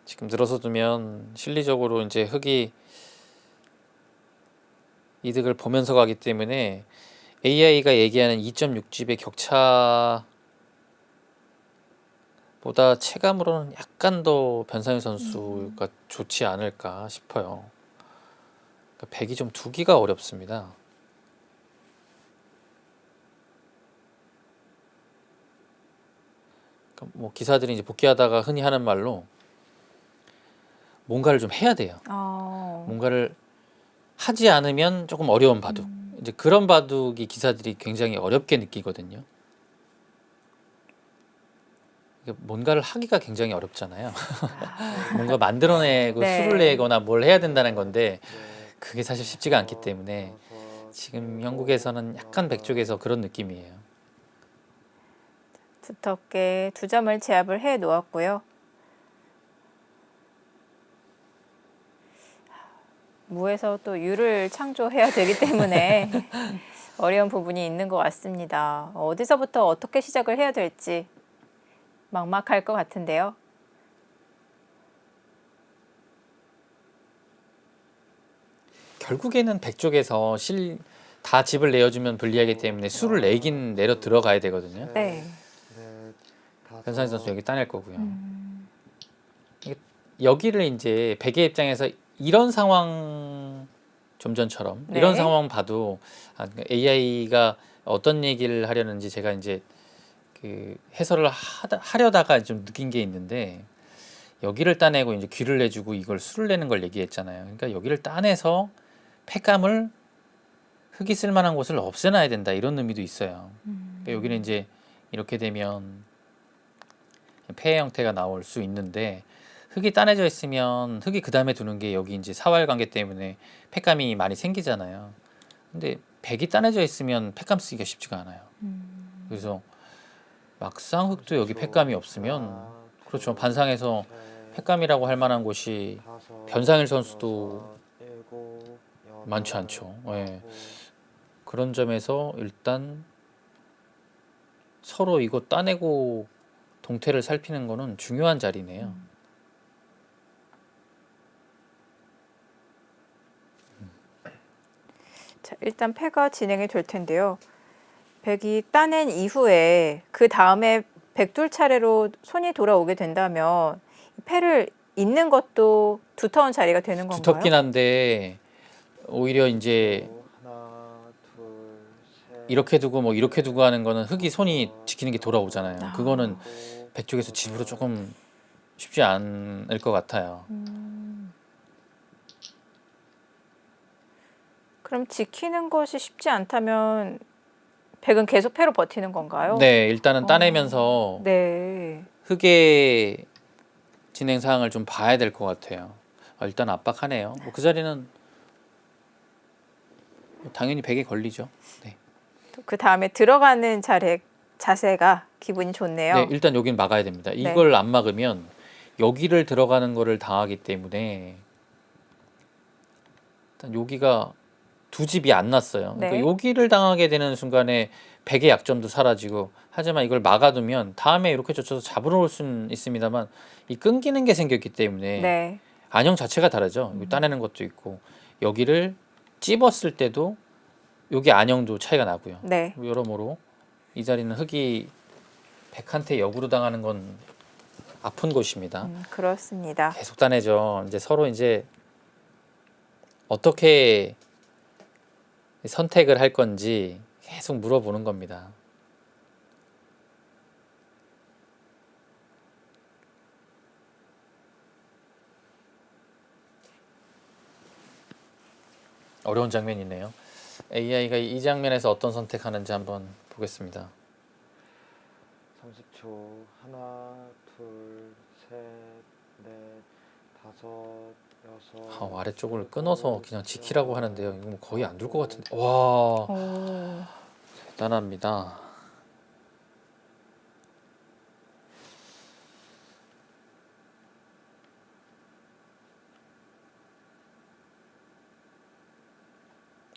지금 늘어서 두면 실리적으로 이제 흙이 이득을 보면서 가기 때문에 AI가 얘기하는 2.6집의 격차보다 체감으로는 약간 더 변상일 선수가 좋지 않을까 싶어요. 그러니까 백이 좀 두기가 어렵습니다. 그러니까 뭐 기사들이 이제 복귀하다가 흔히 하는 말로 뭔가를 좀 해야 돼요. 뭔가를 하지 않으면 조금 어려운 바둑. 이제 그런 바둑이 기사들이 굉장히 어렵게 느끼거든요. 이게 뭔가를 하기가 굉장히 어렵잖아요. 뭔가 만들어내고 네. 수를 내거나 뭘 해야 된다는 건데 넷, 그게 사실 쉽지가 않기 때문에 여섯, 지금 일곱, 영국에서는 약간 여덟. 백쪽에서 그런 느낌이에요. 두텁게 2점을 제압을 해 놓았고요. 무에서 또 유를 창조해야 되기 때문에 어려운 부분이 있는 것 같습니다. 어디서부터 어떻게 시작을 해야 될지 막막할 것 같은데요. 결국에는 백쪽에서 다 집을 내어주면 불리하기 때문에 수를 내긴 내려 들어가야 되거든요. 네. 넷, 다섯, 변상희 선수 여기 따낼 거고요. 음. 여기를 이제 백의 입장에서 이런 상황 좀 전처럼 네. 이런 상황 봐도 AI가 어떤 얘기를 하려는지 제가 이제 그 해설을 하려다가 좀 느낀 게 있는데 여기를 따내고 이제 귀를 내주고 이걸 수를 내는 걸 얘기했잖아요. 그러니까 여기를 따내서 패감을 흙이 쓸만한 곳을 없애놔야 된다 이런 의미도 있어요. 그러니까 여기는 이제 이렇게 되면 폐 형태가 나올 수 있는데 흙이 따내져 있으면 흙이 그 다음에 두는 게 여기 이제 사활 관계 때문에 폐감이 많이 생기잖아요. 근데 백이 따내져 있으면 폐감 쓰기가 쉽지가 않아요. 그래서 막상 흙도 여기 폐감이 없으면 그렇죠. 반상에서 폐감이라고 할 만한 곳이 변상일 선수도 많지 않죠. 예. 그런 점에서 일단 서로 이거 따내고 동태를 살피는 거는 중요한 자리네요. 자, 일단 패가 진행이 될 텐데요. 백이 따낸 이후에 그 다음에 백둘 차례로 손이 돌아오게 된다면 패를 잇는 것도 두터운 자리가 되는 건가요? 두텁긴 한데 오히려 이제 하나, 둘, 셋, 이렇게 두고 뭐 이렇게 두고 하는 거는 흙이 손이 지키는 게 돌아오잖아요. 아. 그거는 백 쪽에서 집으로 조금 쉽지 않을 것 같아요. 그럼 지키는 것이 쉽지 않다면 백은 계속 패로 버티는 건가요? 네, 일단은 따내면서 네. 흙의 진행 사항을 좀 봐야 될 것 같아요. 일단 압박하네요. 뭐 그 자리는 당연히 백에 걸리죠. 네. 그 다음에 들어가는 자세가 기분이 좋네요. 네, 일단 여긴 막아야 됩니다. 이걸 안 막으면 여기를 들어가는 거를 당하기 때문에 일단 여기가 두 집이 안 났어요. 네. 그러니까 여기를 당하게 되는 순간에 백의 약점도 사라지고 하지만 이걸 막아두면 다음에 이렇게 젖혀서 잡으러 올 수는 있습니다만 이 끊기는 게 생겼기 때문에 네. 안형 자체가 다르죠. 여기 따내는 것도 있고 여기를 찝었을 때도 여기 안형도 차이가 나고요. 네. 여러모로 이 자리는 흙이 백한테 역으로 당하는 건 아픈 곳입니다. 그렇습니다. 계속 따내죠. 이제 서로 이제 어떻게 선택을 할 건지 계속 물어보는 겁니다. 어려운 장면이네요. AI가 이 장면에서 어떤 선택하는지 한번 보겠습니다. 30초. 하나, 둘, 셋, 넷, 다섯, 여섯. 아래쪽을 끊어서 그냥 지키라고 하는데요. 이거 뭐 거의 안 둘 것 같은데. 와, 오. 대단합니다.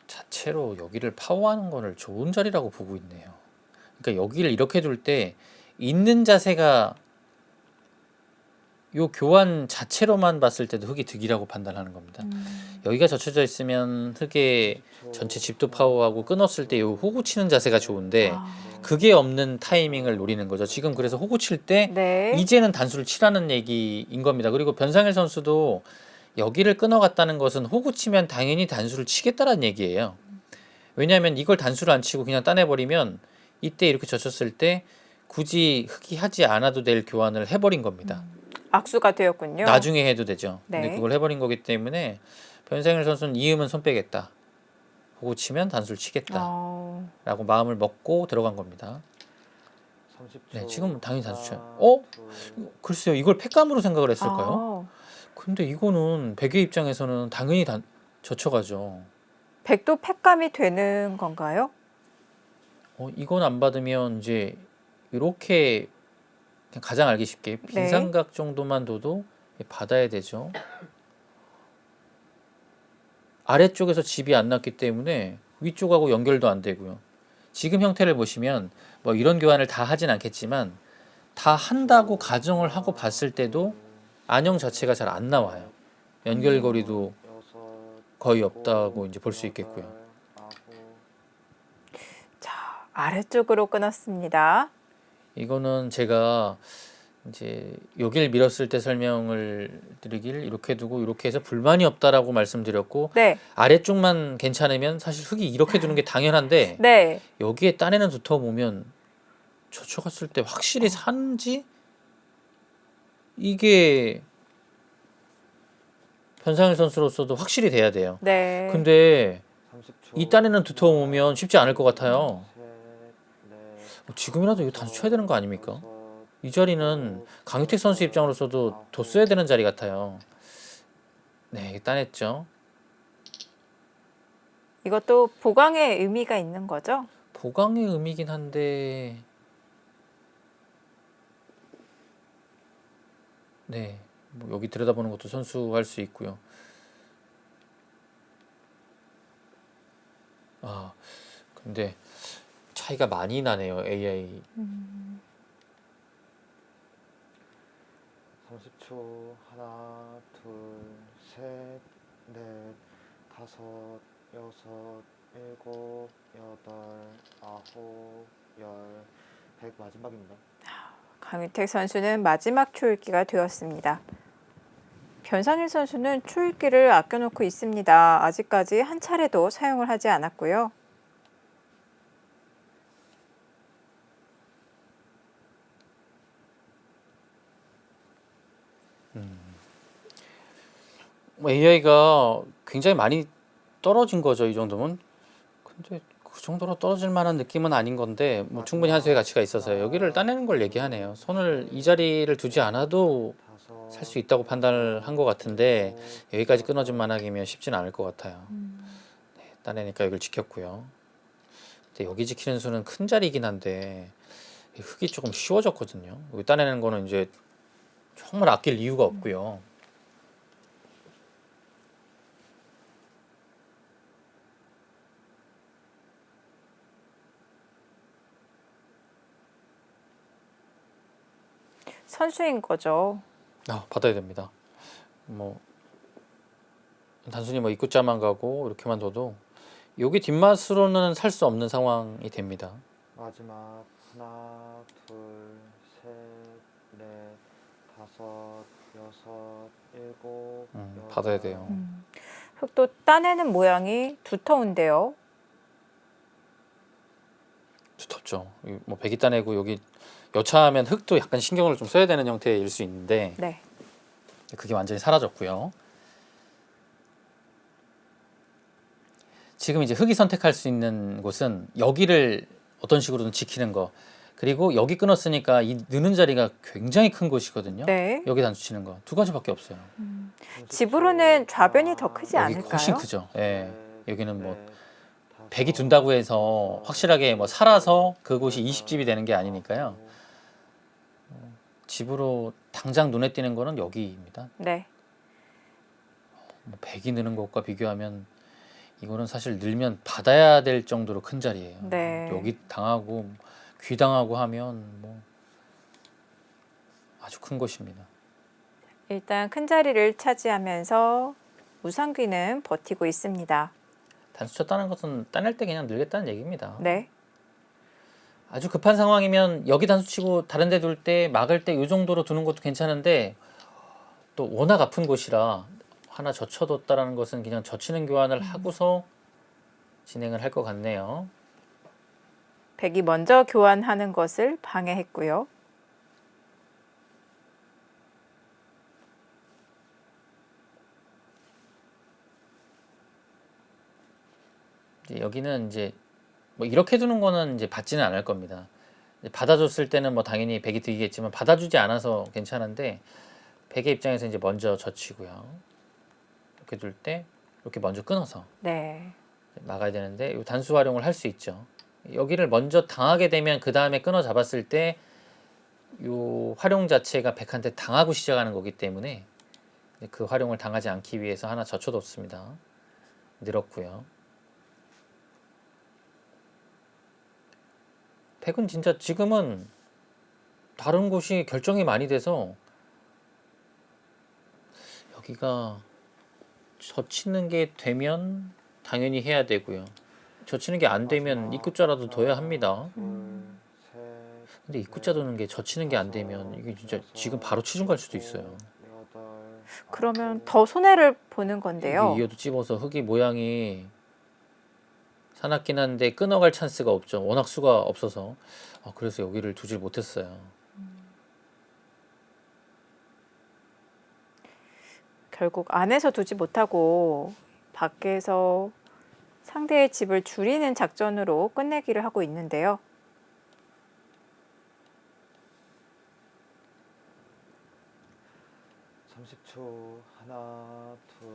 자체로 여기를 파워하는 거를 좋은 자리라고 보고 있네요. 그러니까 여기를 이렇게 둘 때 있는 자세가 요 교환 자체로만 봤을 때도 흙이 득이라고 판단하는 겁니다. 여기가 젖혀져 있으면 흙의 전체 집도 파워하고 끊었을 때 요 호구 치는 자세가 좋은데 그게 없는 타이밍을 노리는 거죠. 지금 그래서 호구 칠 때 네. 이제는 단수를 치라는 얘기인 겁니다. 그리고 변상일 선수도 여기를 끊어갔다는 것은 호구 치면 당연히 단수를 치겠다라는 얘기예요. 왜냐하면 이걸 단수를 안 치고 그냥 따내버리면 이때 이렇게 젖혔을 때 굳이 흙이 하지 않아도 될 교환을 해버린 겁니다. 악수가 되었군요. 나중에 해도 되죠. 네. 근데 그걸 해버린 거기 때문에 변상일 선수는 이으면 손 빼겠다. 호구 치면 단수를 치겠다. 라고 마음을 먹고 들어간 겁니다. 30초. 네, 지금 당연히 단수 쳐요. 하나, 둘, 글쎄요. 이걸 팩감으로 생각을 했을까요? 근데 이거는 백의 입장에서는 당연히 젖혀가죠. 백도 팩감이 되는 건가요? 이건 안 받으면 이제 이렇게 그냥 가장 알기 쉽게 빈삼각 정도만 둬도 받아야 되죠. 아래쪽에서 집이 안 났기 때문에 위쪽하고 연결도 안 되고요. 지금 형태를 보시면 뭐 이런 교환을 다 하진 않겠지만 다 한다고 가정을 하고 봤을 때도 안형 자체가 잘 안 나와요. 연결고리도 여섯, 거의 없다고 이제 볼 수 있겠고요. 아홉. 자, 아래쪽으로 끊었습니다. 이거는 제가 이제 여기를 밀었을 때 설명을 드리길 이렇게 두고 이렇게 해서 불만이 없다라고 말씀드렸고 네. 아래쪽만 괜찮으면 사실 흙이 이렇게 두는 게 당연한데 네. 여기에 따내는 두터 보면 젖혀갔을 때 확실히 사는지 이게 변상일 선수로서도 확실히 돼야 돼요. 네. 근데 30초. 이 따내는 두터 보면 쉽지 않을 것 같아요. 셋, 넷, 지금이라도 이거 단수 쳐야 되는 거 아닙니까? 여섯, 이 자리는 강유택 선수 입장으로서도 뒀어야 되는 자리 같아요. 네, 따냈죠. 이것도 보강의 의미가 있는 거죠? 보강의 의미긴 한데 네, 뭐 여기 들여다보는 것도 선수할 수 있고요. 아, 근데 차이가 많이 나네요. AI. 30초. 하나, 둘, 셋, 넷, 다섯, 여섯, 일곱, 여덟, 아홉, 열. 100 마지막입니다. 강유택 선수는 마지막 초읽기가 되었습니다. 변상일 선수는 초읽기를 아껴놓고 있습니다. 아직까지 한 차례도 사용을 하지 않았고요. AI가 굉장히 많이 떨어진 거죠. 이 정도면. 근데 그 정도로 떨어질 만한 느낌은 아닌 건데 뭐 충분히 한 수의 가치가 있어서 여기를 따내는 걸 얘기하네요. 손을 이 자리를 두지 않아도 다섯, 살 수 있다고 판단을 한 것 같은데 여기까지 끊어진 만하기면 쉽지는 않을 것 같아요. 네, 따내니까 여기를 지켰고요. 근데 여기 지키는 수는 큰 자리이긴 한데 이 흙이 조금 쉬워졌거든요. 여기 따내는 거는 이제 정말 아낄 이유가 없고요. 선수인 거죠. 아, 받아야 됩니다. 뭐 단순히 뭐 입구자만 가고 이렇게만 둬도 여기 뒷맛으로는 살 수 없는 상황이 됩니다. 마지막. 하나, 둘, 셋, 넷, 다섯, 여섯, 일곱, 받아야 돼요. 흙도 따내는 모양이 두터운데요. 두텁죠. 뭐 배기 따내고 여기 여차하면 흙도 약간 신경을 좀 써야 되는 형태일 수 있는데 네. 그게 완전히 사라졌고요. 지금 이제 흙이 선택할 수 있는 곳은 여기를 어떤 식으로든 지키는 거, 그리고 여기 끊었으니까 이 느는 자리가 굉장히 큰 곳이거든요. 네. 여기 단수 치는 거 두 가지밖에 없어요. 집으로는 좌변이 더 크지 여기 않을까요? 훨씬 크죠. 예. 여기는 뭐 백이 둔다고 해서 확실하게 뭐 살아서 그곳이 20집이 되는 게 아니니까요. 집으로 당장 눈에 띄는 거는 여기입니다. 네. 뭐 백이 느는 것과 비교하면 이거는 사실 늘면 받아야 될 정도로 큰 자리예요. 네. 여기 당하고 귀 당하고 하면 뭐 아주 큰 것입니다. 일단 큰 자리를 차지하면서 우상귀는 버티고 있습니다. 단수 쳤다는 것은 따낼 때 그냥 늘겠다는 얘기입니다. 네. 아주 급한 상황이면 여기 단수 치고 다른 데 둘 때 막을 때 이 정도로 두는 것도 괜찮은데 또 워낙 아픈 곳이라 하나 젖혀뒀다라는 것은 그냥 젖히는 교환을 하고서 진행을 할 것 같네요. 백이 먼저 교환하는 것을 방해했고요. 이제 여기는 이제 뭐 이렇게 두는 거는 이제 받지는 않을 겁니다. 이제 받아줬을 때는 뭐 당연히 백이 들겠지만 받아주지 않아서 괜찮은데 백의 입장에서 이제 먼저 젖히고요. 이렇게 둘 때 이렇게 먼저 끊어서 네. 막아야 되는데 이 단수 활용을 할 수 있죠. 여기를 먼저 당하게 되면 그 다음에 끊어 잡았을 때 이 활용 자체가 백한테 당하고 시작하는 거기 때문에 그 활용을 당하지 않기 위해서 하나 젖혀뒀습니다. 늘었고요. 백은 진짜 지금은 다른 곳이 결정이 많이 돼서 여기가 젖히는 게 되면 당연히 해야 되고요. 젖히는 게 안 되면 입구자라도 둬야 합니다. 근데 입구자 도는 게 젖히는 게 안 되면 이게 진짜 지금 바로 치중 갈 수도 있어요. 그러면 더 손해를 보는 건데요. 이게 이어도 찝어서 흙이 모양이 사납긴 한데 끊어갈 찬스가 없죠. 워낙 수가 없어서. 그래서 여기를 두질 못했어요. 결국 안에서 두지 못하고 밖에서 상대의 집을 줄이는 작전으로 끝내기를 하고 있는데요. 30초. 하나, 둘,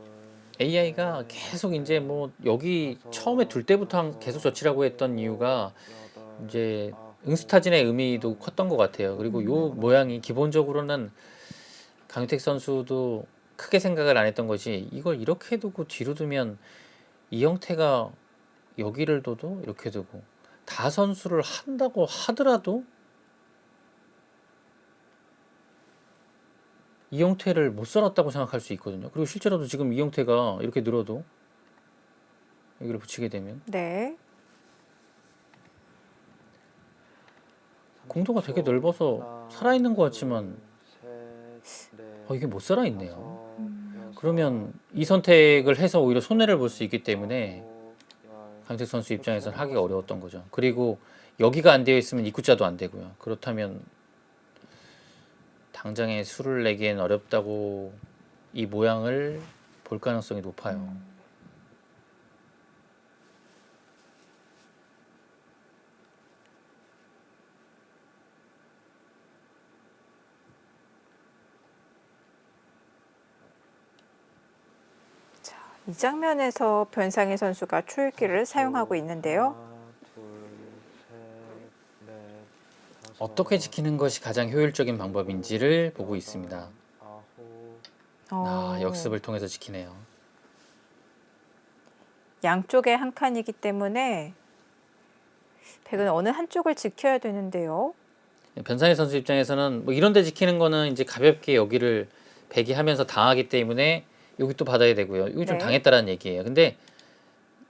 AI가 셋, 계속 이제 뭐 넷, 여기 다섯, 처음에 둘 때부터 여섯, 계속 젖히라고 했던 이유가 여덟, 이제 아홉, 응스타진의 의미도 열, 컸던 것 같아요. 그리고 요 모양이 기본적으로는 강유택 선수도 크게 생각을 안 했던 것이 이걸 이렇게 두고 뒤로 두면 이 형태가 여기를 둬도 이렇게 두고 다 선수를 한다고 하더라도 이 형태를 못 살았다고 생각할 수 있거든요. 그리고 실제로도 지금 이 형태가 이렇게 늘어도 여기를 붙이게 되면 네. 공도가 되게 넓어서 살아있는 것 같지만 이게 못 살아있네요. 그러면 이 선택을 해서 오히려 손해를 볼 수 있기 때문에 강택 선수 입장에서는 하기가 어려웠던 거죠. 그리고 여기가 안 되어 있으면 입구자도 안 되고요. 그렇다면 당장에 수를 내기엔 어렵다고 이 모양을 볼 가능성이 높아요. 자, 이 장면에서 변상희 선수가 초읽기를 사용하고 있는데요. 하나, 둘, 셋, 넷, 다섯, 어떻게 지키는 것이 가장 효율적인 방법인지를 보고 있습니다. 아홉, 역습을 통해서 지키네요. 양쪽에 한 칸이기 때문에 백은 어느 한쪽을 지켜야 되는데요. 변상희 선수 입장에서는 뭐 이런 데 지키는 거는 이제 가볍게 여기를 백이 하면서 당하기 때문에 여기 또 받아야 되고요. 여기 좀 네. 당했다라는 얘기예요. 근데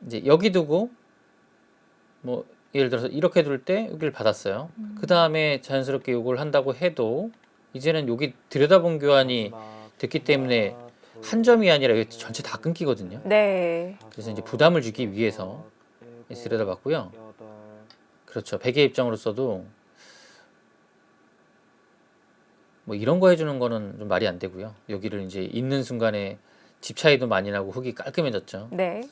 이제 여기 두고 뭐 예를 들어서 이렇게 둘 때 여기를 받았어요. 그 다음에 자연스럽게 이걸 한다고 해도 이제는 여기 들여다본 교환이 마지막. 됐기 때문에 하나, 둘, 한 점이 아니라 여기 전체 다 끊기거든요. 네. 그래서 이제 부담을 주기 위해서 일곱, 들여다봤고요. 여덟, 그렇죠. 백의 입장으로서도 뭐 이런 거 해주는 거는 좀 말이 안 되고요. 여기를 이제 있는 순간에 집 차이도 많이 나고 흙이 깔끔해졌죠. 네.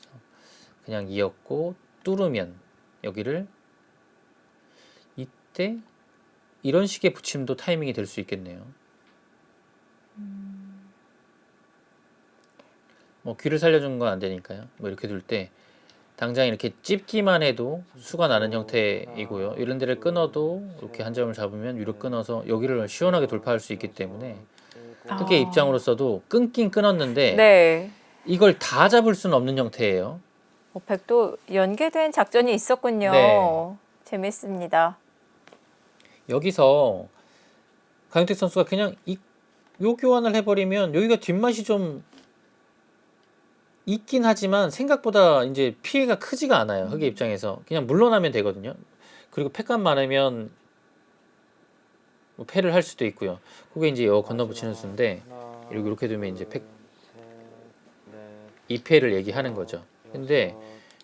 그냥 이었고 뚫으면 여기를 이때 이런 식의 붙임도 타이밍이 될 수 있겠네요. 뭐 귀를 살려준 건 안 되니까요. 뭐 이렇게 둘 때 당장 이렇게 찝기만 해도 수가 나는 형태이고요. 이런 데를 끊어도 이렇게 한 점을 잡으면 위로 끊어서 여기를 시원하게 돌파할 수 있기 때문에 흙의 입장으로서도 끊긴 끊었는데 네. 이걸 다 잡을 수는 없는 형태예요. 백도 연계된 작전이 있었군요. 네. 재밌습니다. 여기서 강윤택 선수가 그냥 요 교환을 해버리면 여기가 뒷맛이 좀 있긴 하지만 생각보다 이제 피해가 크지가 않아요. 흑의 입장에서 그냥 물러나면 되거든요. 그리고 패감 많으면 뭐 패를 할 수도 있고요. 그게 이제 여 건너붙이는 수인데 이렇게 두면 이제 이 패를 얘기하는 거죠. 근데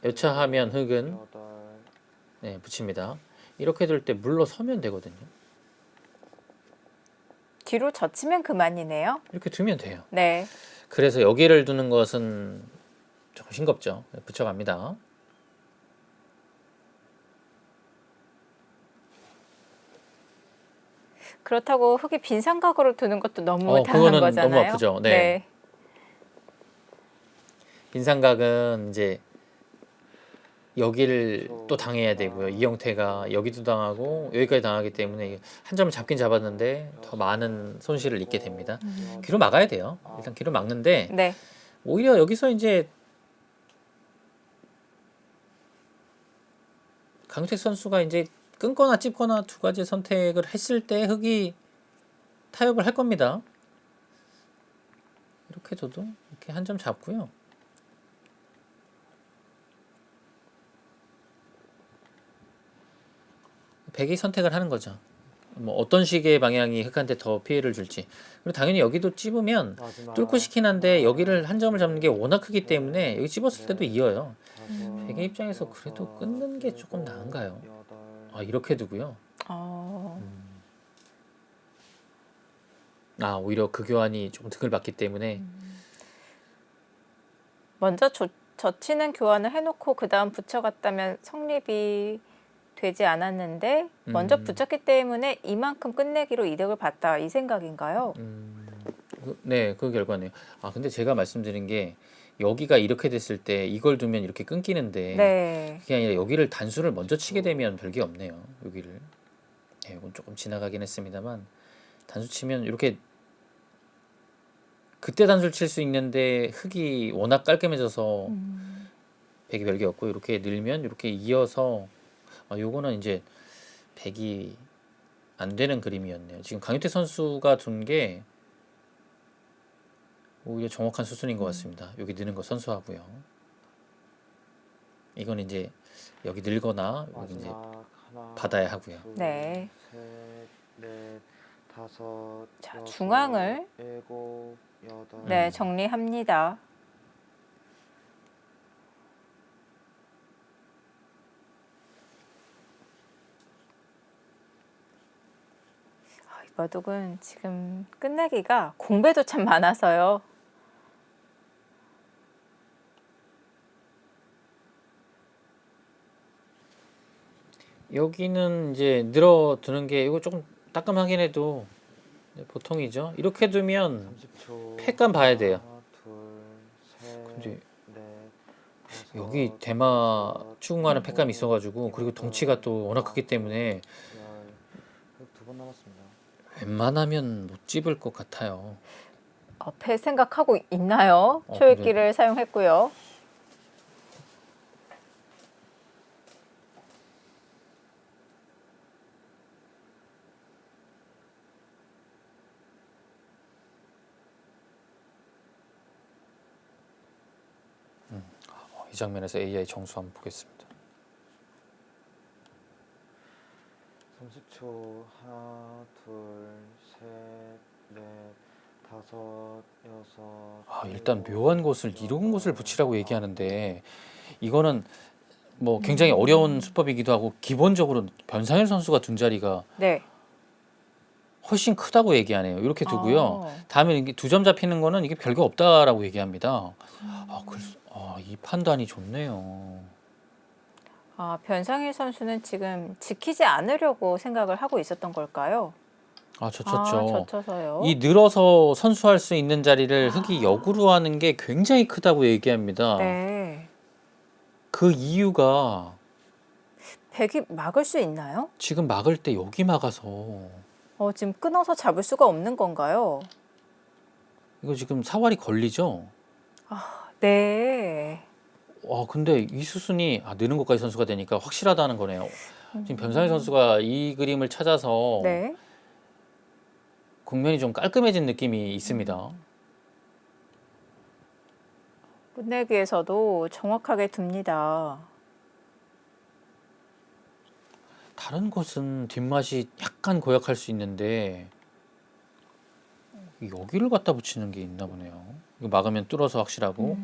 여차하면 흑은 네, 붙입니다. 이렇게 둘 때 물러서면 되거든요. 뒤로 젖히면 그만이네요. 이렇게 두면 돼요. 네. 그래서 여기를 두는 것은 조금 싱겁죠. 붙여갑니다. 그렇다고 흙이 빈 삼각으로 두는 것도 너무 당한 그거는 거잖아요. 너무 아프죠. 네. 빈삼각은 이제 여기를 또 당해야 되고요. 이 형태가 여기도 당하고 여기까지 당하기 때문에 한 점을 잡긴 잡았는데 더 많은 손실을 입게 됩니다. 귀로 막아야 돼요. 일단 귀로 막는데 네. 오히려 여기서 이제 강유택 선수가 이제 끊거나 찝거나 두 가지 선택을 했을 때 흑이 타협을 할 겁니다. 이렇게 둬도 이렇게 한 점 잡고요. 백이 선택을 하는 거죠. 뭐 어떤 식의 방향이 흑한테 더 피해를 줄지. 그리고 당연히 여기도 찝으면 뚫고 싶긴 한데 여기를 한 점을 잡는 게 워낙 크기 때문에 여기 찝었을 때도 이어요. 백의 입장에서 그래도 끊는 게 조금 나은가요? 이렇게 두고요. 오히려 그 교환이 조금 득을 받기 때문에 먼저 젖히는 교환을 해놓고 그 다음 붙여갔다면 성립이 되지 않았는데 먼저 붙였기 때문에 이만큼 끝내기로 이득을 봤다 이 생각인가요? 네, 그 결과네요. 아, 근데 제가 말씀드린 게 여기가 이렇게 됐을 때 이걸 두면 이렇게 끊기는데 네. 그게 아니라 여기를 단수를 먼저 치게 되면 별게 없네요. 여기를. 네, 이건 조금 지나가긴 했습니다만 단수 치면 이렇게 그때 단수를 칠 수 있는데 흙이 워낙 깔끔해져서 백이 별게 없고 이렇게 늘면 이렇게 이어서 요거는 이제 백이 안 되는 그림이었네요. 지금 강유태 선수가 둔 게 오히려 정확한 수순인 것 같습니다. 여기 느는 거 선수하고요. 이건 이제 여기 늘거나 여기 이제 마지막 하나, 받아야 하고요. 둘, 네. 셋, 넷, 다섯, 자, 여섯, 중앙을 일곱, 여덟. 네, 정리합니다. 이 바둑은 지금 끝내기가 공배도 참 많아서요. 여기는 이제 늘어두는 게 이거 조금 따끔하긴 해도 보통이죠. 이렇게 두면 30초. 패감 봐야 돼요. 하나, 둘, 셋, 근데 넷, 다섯, 여기 대마 여섯, 추궁하는 팩감이 일곱, 있어가지고 그리고 덩치가 또 워낙 크기 때문에 두번 남았습니다. 웬만하면 못 집을 것 같아요. 패 생각하고 있나요? 근데 초읽기를 사용했고요. 이 장면에서 AI 정수 한번 보겠습니다. 30초. 하나, 둘, 셋, 넷, 다섯, 여섯. 일단 일곱, 묘한 곳을 이런 곳을 여덟, 붙이라고 얘기하는데 이거는 뭐 굉장히 어려운 수법이기도 하고 기본적으로 변상일 선수가 둔 자리가 네. 훨씬 크다고 얘기하네요. 이렇게 두고요. 아. 다음에 이게 2점 잡히는 거는 이게 별거 없다라고 얘기합니다. 이 판단이 좋네요. 변상일 선수는 지금 지키지 않으려고 생각을 하고 있었던 걸까요? 젖혔죠. 젖혀서요. 이 늘어서 선수할 수 있는 자리를 흙이 역으로 하는 게 굉장히 크다고 얘기합니다. 네. 그 이유가 백이 막을 수 있나요? 지금 막을 때 여기 막아서 지금 끊어서 잡을 수가 없는 건가요? 이거 지금 사활이 걸리죠? 네. 근데 이 수순이 느는 것까지 선수가 되니까 확실하다는 거네요. 지금 변상일 선수가 이 그림을 찾아서 네. 국면이 좀 깔끔해진 느낌이 있습니다. 끝내기에서도 정확하게 둡니다. 다른 곳은 뒷맛이 약간 고약할 수 있는데 여기를 갖다 붙이는 게 있나 보네요. 이거 막으면 뚫어서 확실하고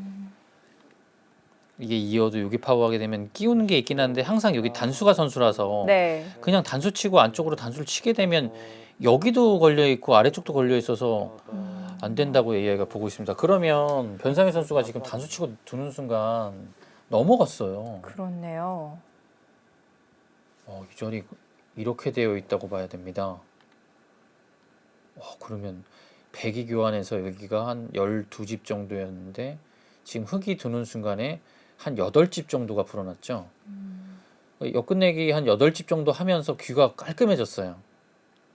이게 이어도 여기 파워하게 되면 끼우는 게 있긴 한데 항상 여기 단수가 선수라서 네. 그냥 단수 치고 안쪽으로 단수를 치게 되면 여기도 걸려 있고 아래쪽도 걸려 있어서 안 된다고 AI가 보고 있습니다. 그러면 변상희 선수가 지금 단수 치고 두는 순간 넘어갔어요. 그렇네요. 이 자리 이렇게 되어 있다고 봐야 됩니다. 그러면 백이 교환해서 여기가 한 12집 정도였는데 지금 흙이 두는 순간에 한 8집 정도가 불어났죠. 역끝내기 한 8집 정도 하면서 귀가 깔끔해졌어요.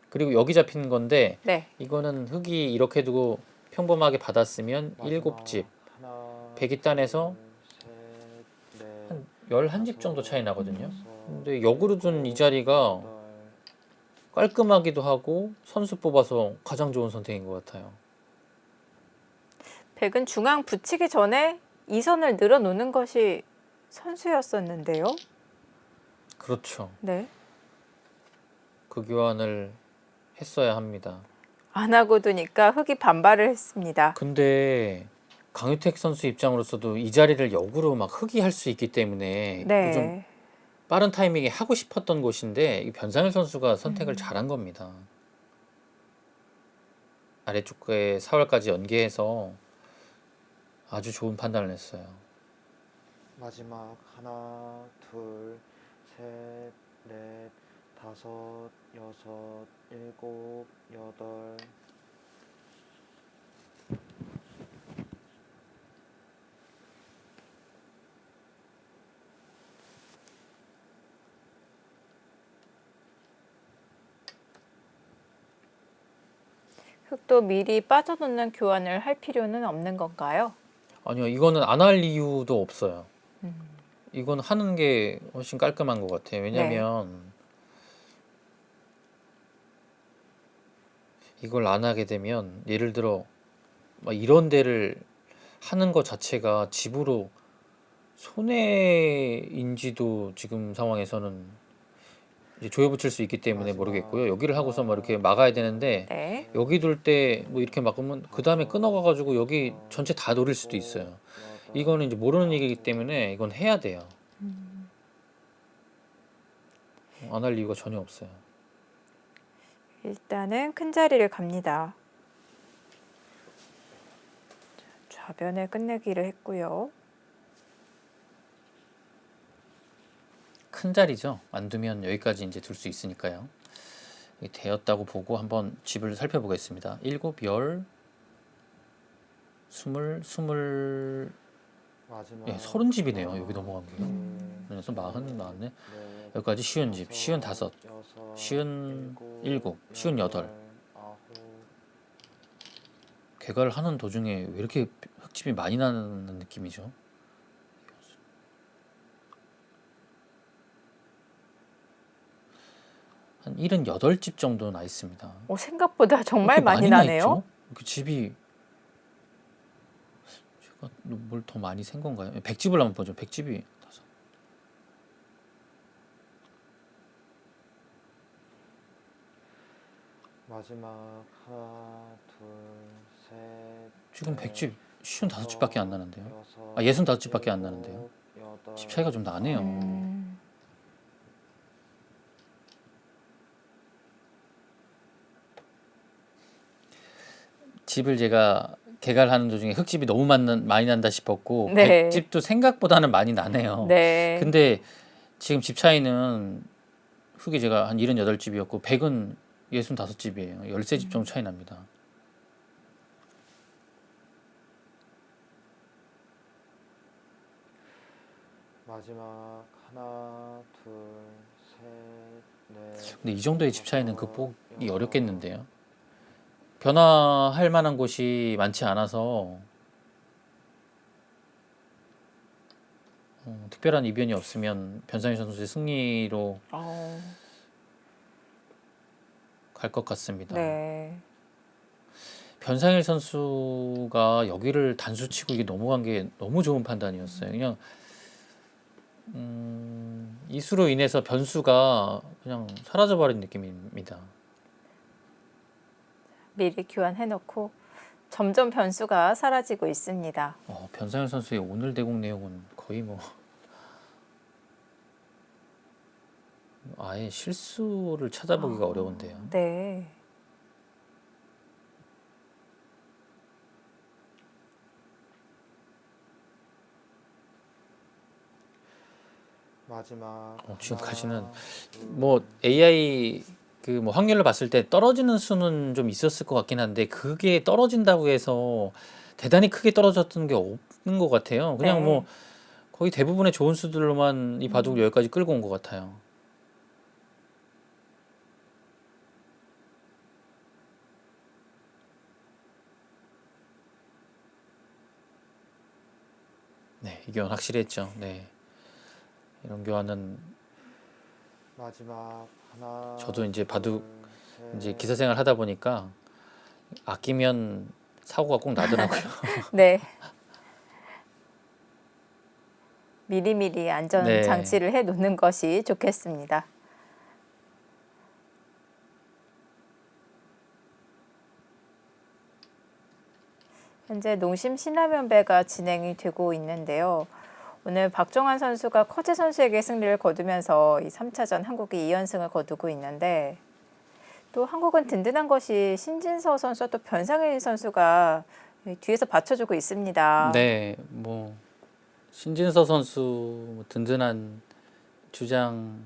그리고 여기 잡힌 건데 네. 이거는 흙이 이렇게 두고 평범하게 받았으면 7집, 백이 단에서 한 11집 정도 차이 나거든요. 근데 역으로 둔 이 자리가 깔끔하기도 하고 선수 뽑아서 가장 좋은 선택인 것 같아요. 백은 중앙 붙이기 전에 이 선을 늘어놓는 것이 선수였었는데요. 그렇죠. 네. 그 교환을 했어야 합니다. 안 하고 두니까 흙이 반발을 했습니다. 근데 강유택 선수 입장으로서도 이 자리를 역으로 막 흙이 할 수 있기 때문에 좀 네. 빠른 타이밍에 하고 싶었던 곳인데 이 변상일 선수가 선택을 잘한 겁니다. 아래쪽에 사월까지 연계해서 아주 좋은 판단을 했어요. 마지막 하나, 둘, 셋, 넷, 다섯, 여섯, 일곱, 여덟. 흙도 미리 빠져놓는 교환을 할 필요는 없는 건가요? 아니요, 이거는 안 할 이유도 없어요. 이건 하는 게 훨씬 깔끔한 것 같아요. 왜냐면 이걸 안 하게 되면 예를 들어 막 이런 데를 하는 것 자체가 집으로 손해인지도 지금 상황에서는 이제 조여 붙일 수 있기 때문에 모르겠고요. 여기를 하고서 막 이렇게 막아야 되는데 네. 여기 둘 때 뭐 이렇게 막으면 그 다음에 끊어가가지고 여기 전체 다 노릴 수도 있어요. 이거는 이제 모르는 얘기이기 때문에 이건 해야 돼요. 안 할 이유가 전혀 없어요. 일단은 큰 자리를 갑니다. 좌변을 끝내기를 했고요. 큰 자리죠. 안 두면 여기까지 이제 둘 수 있으니까요. 여기 되었다고 보고 한번 집을 살펴보겠습니다. 7, 10, 20, 마지막 예, 30집이네요. 여기 넘어간 게요. 그래서 40, 40네. 여기까지 쉬운 집, 쉬운 5, 쉬운 7, 쉬운 8. 개가를 하는 도중에 왜 이렇게 흙집이 많이 나는 느낌이죠? 한 78집 정도 나 있습니다. 생각보다 정말 이렇게 많이 나 나네요. 있죠? 그 집이 제가 뭘 더 많이 센 건가요? 100집을 한번 보죠. 100집이 마지막 하나, 둘, 셋, 지금 넷, 100집 55집밖에 안 나는데요. 여섯, 65집밖에 안 나는데요. 일곱, 여덟, 집 차이가 좀 나네요. 집을 제가 개발하는 도중에 흙집이 너무 많이 난다 싶었고 네. 100집도 생각보다는 많이 나네요. 네. 근데 지금 집 차이는 흙이 제가 한 78집이었고 100은 65집이에요. 13집 정도 차이 납니다. 마지막 하나, 둘, 셋, 넷. 근데 이 정도의 집 차이는 극복이 어렵겠는데요. 변화할 만한 곳이 많지 않아서 특별한 이변이 없으면 변상현 선수의 승리로 갈 것 같습니다. 네. 변상일 선수가 여기를 단수 치고 이게 넘어간 게 너무 좋은 판단이었어요. 그냥 이 수로 인해서 변수가 그냥 사라져버린 느낌입니다. 미리 교환해놓고 점점 변수가 사라지고 있습니다. 변상일 선수의 오늘 대국 내용은 거의 뭐 아예 실수를 찾아보기가 어려운데요. 네. 마지막 지금까지는 하나, 뭐 AI 그 뭐 확률로 봤을 때 떨어지는 수는 좀 있었을 것 같긴 한데 그게 떨어진다고 해서 대단히 크게 떨어졌던 게 없는 것 같아요. 그냥 네. 뭐 거의 대부분의 좋은 수들로만 이 바둑을 여기까지 끌고 온 것 같아요. 네, 이 교환 확실히 했죠. 네, 이런 교환은 마지막 하나. 저도 이제 바둑 둘, 이제 셋. 기사 생활 하다 보니까 아끼면 사고가 꼭 나더라고요. 네. 미리미리 안전 네. 장치를 해 놓는 것이 좋겠습니다. 현재 농심 신라면배가 진행이 되고 있는데요. 오늘 박종환 선수가 커제 선수에게 승리를 거두면서 이 3차전 한국이 2연승을 거두고 있는데 또 한국은 든든한 것이 신진서 선수와 또 변상일 선수가 뒤에서 받쳐주고 있습니다. 네, 뭐 신진서 선수 든든한 주장이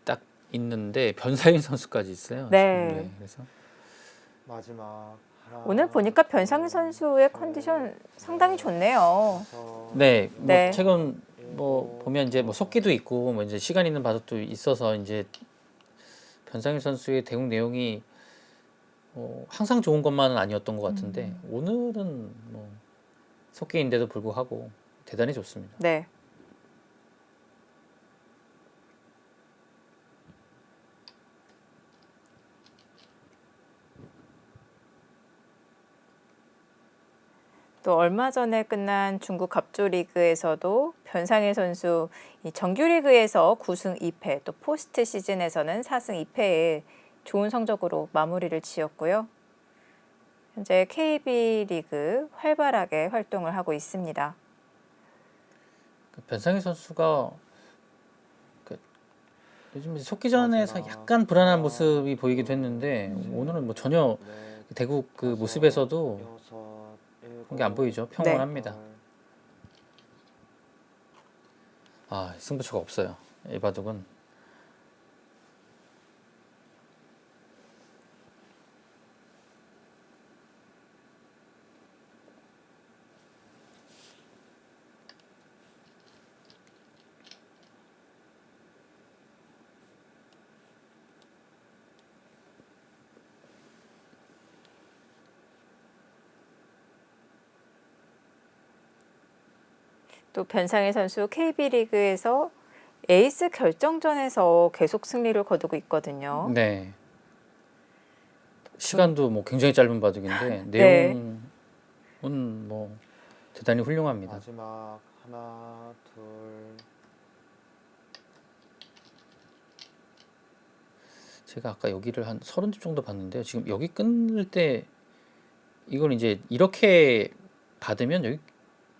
딱 있는데 변상일 선수까지 있어요. 네. 그래서 마지막 하나. 오늘 보니까 변상일 선수의 컨디션 상당히 좋네요. 네, 뭐 네. 최근 뭐 보면 이제 뭐 속기도 있고 뭐 이제 시간 있는 바둑도 있어서 이제 변상일 선수의 대국 내용이 항상 좋은 것만은 아니었던 것 같은데 오늘은 뭐 속기인데도 불구하고 대단히 좋습니다. 네. 또 얼마 전에 끝난 중국 갑조 리그에서도 변상일 선수 이 정규 리그에서 9승 2패, 또 포스트 시즌에서는 4승 2패에 좋은 성적으로 마무리를 지었고요. 현재 KB 리그 활발하게 활동을 하고 있습니다. 변상희 선수가 요즘 속기전에서 마지막 약간 불안한 하나, 모습이 보이기도 했는데 오늘은 뭐 전혀 넷, 대국 그 다섯, 모습에서도 여섯, 그런 게 안 보이죠. 네. 평온합니다. 여덟. 승부처가 없어요. 이 바둑은. 또 변상일 선수 KB 리그에서 에이스 결정전에서 계속 승리를 거두고 있거든요. 네. 시간도 뭐 굉장히 짧은 바둑인데 네. 내용은 뭐 대단히 훌륭합니다. 마지막 하나, 둘, 제가 아까 여기를 한 30집 정도 봤는데요. 지금 여기 끊을 때 이걸 이제 이렇게 받으면 여기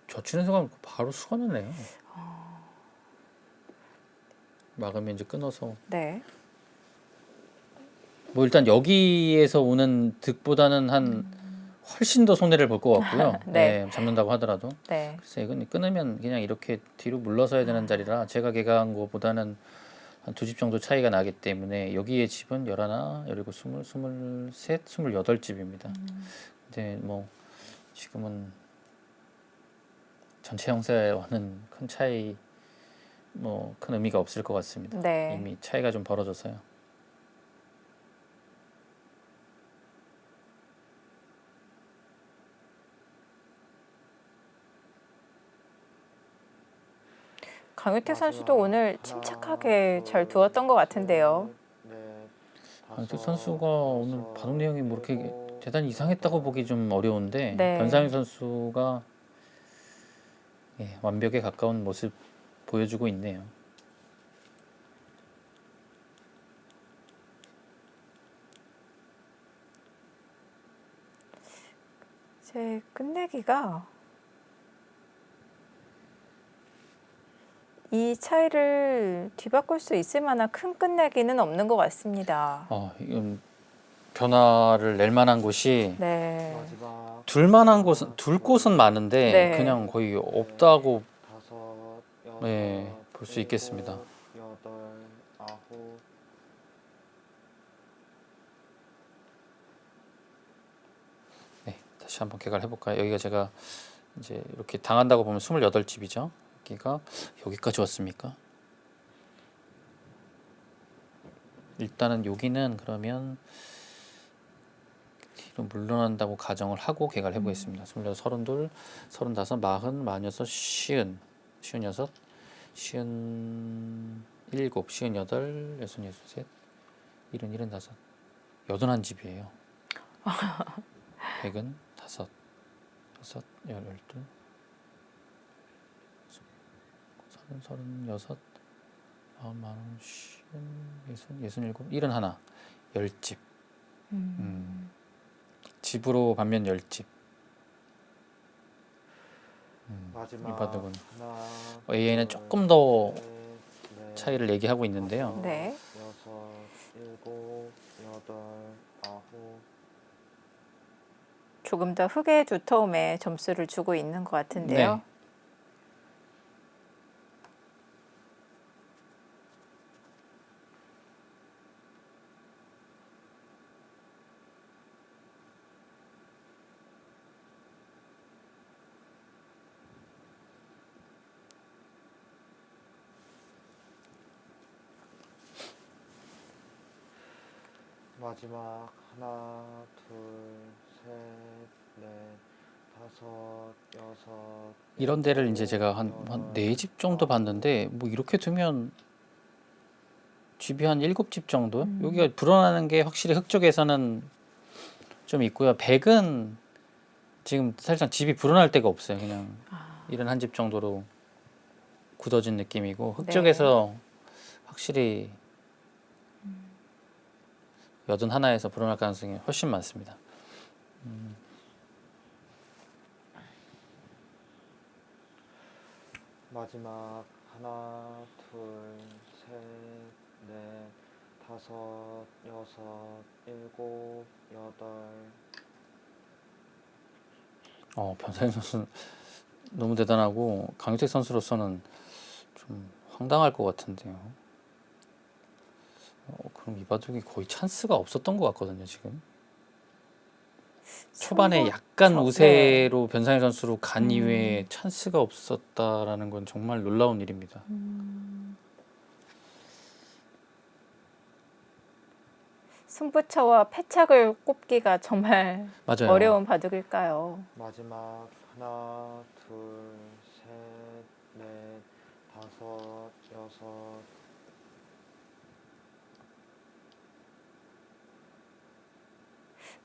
젖히는 순간 바로 수가 나네요. 막으면 이제 끊어서 네. 뭐 일단 여기에서 오는 득보다는 한 훨씬 더 손해를 볼 것 같고요. 네. 잡는다고 하더라도. 네. 그래서 이건 끊으면 그냥 이렇게 뒤로 물러서야 되는 자리라 제가 계산한 것보다는 한 2집 정도 차이가 나기 때문에 여기에 집은 11, 17, 20, 23, 28집입니다. 근데 뭐 지금은 전체 형세와는 큰 차이 뭐 큰 의미가 없을 것 같습니다. 네. 이미 차이가 좀 벌어져서요. 강유태 선수도 마지막 오늘 하나, 침착하게 둘, 잘 두었던 것 같은데요. 셋, 넷, 강희택 다섯, 선수가 오늘 여섯, 바둑 내용이 뭐 이렇게 일곱, 대단히 이상했다고 여덟. 보기 좀 어려운데 네. 변상희 선수가 완벽에 가까운 모습 보여주고 있네요. 제 끝내기가 이 차이를 뒤바꿀 수 있을 만한 큰 끝내기는 없는 것 같습니다. 이건 변화를 낼 만한 곳이 네. 마지막 둘 만한 하나, 곳은 둘 둘, 곳은 많은데 네. 그냥 거의 없다고 다섯, 여섯, 볼 수 있겠습니다. 일곱, 여덟, 아홉. 다시 한번 개괄해 볼까요? 여기가 제가 이제 이렇게 당한다고 보면 28집이죠. 여기까지 왔습니까? 일단은 여기는 그러면 뒤로 물러난다고 가정을 하고 개괄해 보겠습니다. 26, 32, 35, 40, 46, 50, 56, 57, 58, 63, 70, 70, 75, 81집이에요. 100은 5, 6, 12, 36, 40, 60, 67, 71, 10집. 집으로 반면 10집. 이 마지막 바둑은 하나, AI는 둘, 조금 더 셋, 넷, 차이를 얘기하고 있는데요. 다섯, 네. 여섯, 일곱, 여덟, 아홉. 조금 더 흙의 두터움에 점수를 주고 있는 것 같은데요. 네. 마지막 하나, 둘, 셋, 넷, 다섯, 여섯. 이런 데를 이제 일곱, 제가 한 여덟, 4집 정도 아홉. 봤는데 뭐 이렇게 두면 집이 한 7집 정도? 음. 여기가 불어나는 게 확실히 흙 쪽에서는 좀 있고요. 백은 지금 사실상 집이 불어날 데가 없어요. 그냥 이런 한 집 정도로 굳어진 느낌이고 흙 네. 쪽에서 확실히 81에서 불어날 가능성이 훨씬 많습니다. 마지막 하나, 둘, 셋, 넷, 다섯, 여섯, 일곱, 여덟. 변상현 선수는 너무 대단하고 강유택 선수로서는 좀 황당할 것 같은데요. 그럼 이 바둑이 거의 찬스가 없었던 것 같거든요. 지금 초반에 약간 네. 우세로 변상현 선수로 간 음. 이후에 찬스가 없었다라는 건 정말 놀라운 일입니다. 승부처와 패착을 꼽기가 정말 맞아요. 어려운 바둑일까요? 마지막 하나, 둘, 셋, 넷, 다섯, 여섯.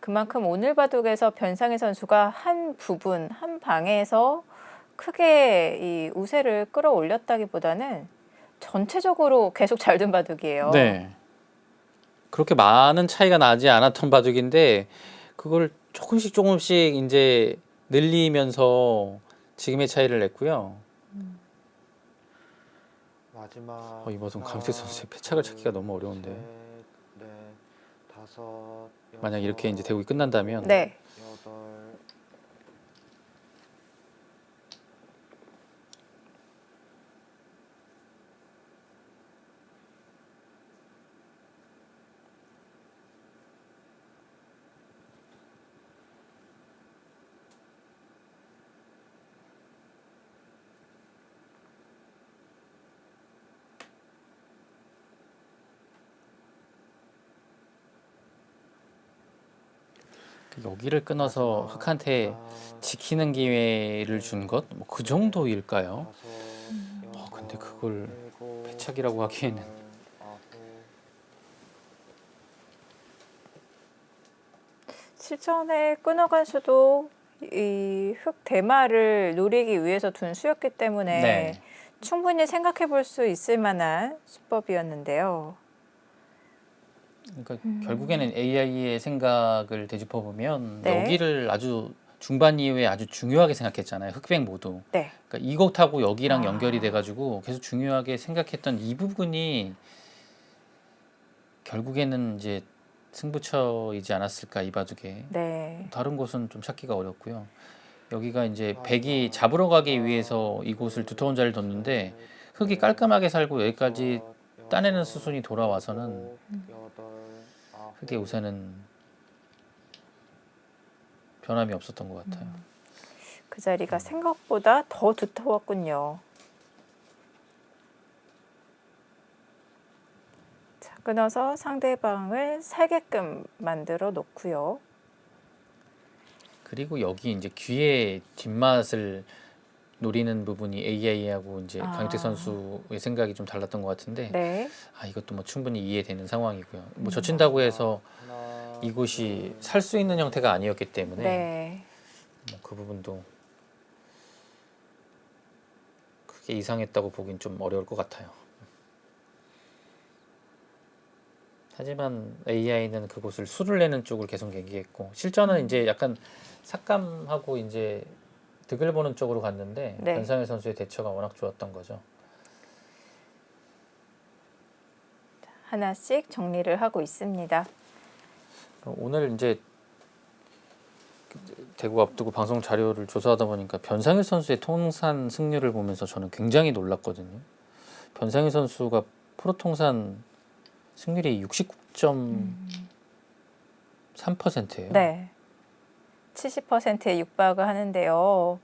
그만큼 오늘 바둑에서 변상희 선수가 한 부분, 한 방에서 크게 이 우세를 끌어올렸다기보다는 전체적으로 계속 잘 둔 바둑이에요. 네. 그렇게 많은 차이가 나지 않았던 바둑인데 그걸 조금씩 이제 늘리면서 지금의 차이를 냈고요. 마지막 이 바둑 하나, 강유택 선수의 패착을 둘, 찾기가 너무 어려운데 셋, 넷, 다섯, 만약 이렇게 이제 여섯, 대국이 끝난다면 네. 여덟. 여기를 끊어서 마지막 흑한테 하나, 지키는 기회를 준 것? 뭐 그 정도일까요? 다섯, 여섯, 근데 그걸 일곱, 패착이라고 하기에는 여덟, 아홉. 실전에 끊어간 수도 이 흑 대마를 노리기 위해서 둔 수였기 때문에 네. 충분히 생각해 볼 수 있을 만한 수법이었는데요. 그러니까 결국에는 AI의 생각을 되짚어 보면 네. 여기를 아주 중반 이후에 아주 중요하게 생각했잖아요. 흑백 모두. 네. 그러니까 이것하고 여기랑 아. 연결이 돼가지고 계속 중요하게 생각했던 이 부분이 결국에는 이제 승부처이지 않았을까 이 바둑에. 네. 다른 곳은 좀 찾기가 어렵고요. 여기가 이제 백이 잡으러 가기 위해서 이곳을 두터운 자리를 뒀는데 흙이 깔끔하게 살고 여기까지 따내는 수순이 돌아와서는 흙의 우세는 변함이 없었던 것 같아요. 그 자리가 생각보다 더 두터웠군요. 자, 끊어서 상대방을 살게끔 만들어 놓고요. 그리고 여기 이제 귀의 뒷맛을 노리는 부분이 AI하고 이제 강유택 선수의 생각이 좀 달랐던 것 같은데 네. 이것도 뭐 충분히 이해되는 상황이고요. 뭐 젖힌다고 해서 이곳이 살 수 있는 형태가 아니었기 때문에 네. 뭐 그 부분도 크게 이상했다고 보긴 좀 어려울 것 같아요. 하지만 AI는 그곳을 수를 내는 쪽을 계속 얘기했고 실전은 이제 약간 삭감하고 이제 득을 보는 쪽으로 갔는데 네. 변상현 선수의 대처가 워낙 좋았던 거죠. 하나씩 정리를 하고 있습니다. 오늘 이제 대구 앞두고 방송 자료를 조사하다 보니까 변상현 선수의 통산 승률을 보면서 저는 굉장히 놀랐거든요. 변상현 선수가 프로 통산 승률이 69.3%예요. 네. 70%에 육박을 하는데요.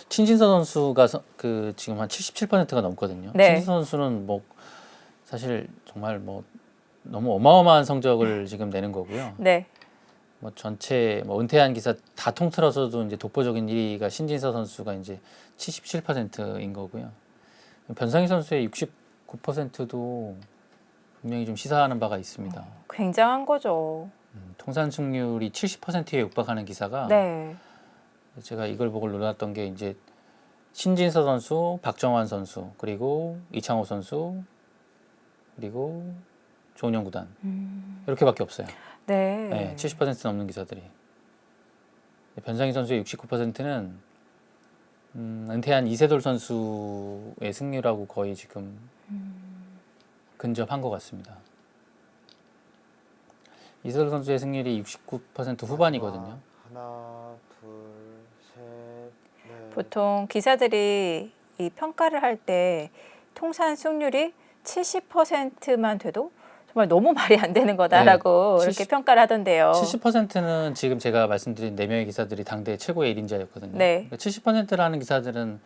친진서 선수가 그 지금 한 77%가 넘거든요. 네. 친진서 선수는 뭐 사실 정말 뭐 너무 어마어마한 성적을 지금 내는 거고요. 네. 뭐 전체 뭐 은퇴한 기사 다 통틀어서도 이제 독보적인 1위가 신진서 선수가 이제 77%인 거고요. 변상희 선수의 69%도 분명히 좀 시사하는 바가 있습니다. 굉장한 거죠. 통산 승률이 70%에 육박하는 기사가 네. 제가 이걸 보고 놀랐던 게 이제 신진서 선수, 박정환 선수, 그리고 이창호 선수, 그리고 조은영 구단 이렇게밖에 없어요. 네. 네, 70% 넘는 기사들이. 변상희 선수의 69%는 은퇴한 이세돌 선수의 승률하고 거의 지금 근접한 것 같습니다. 이세돌 선수의 승률이 69% 후반이거든요. 하나, 둘, 셋, 넷. 보통 기사들이 이 평가를 할 때 통산 승률이 70%만 돼도 정말 너무 말이 안 되는 거다라고 네, 이렇게 70 평가를 하던데요. 70%는 지금 제가 말씀드린 4명의 기사들이 당대 최고의 1인자였거든요. 네. 그러니까 70%라는 기사들은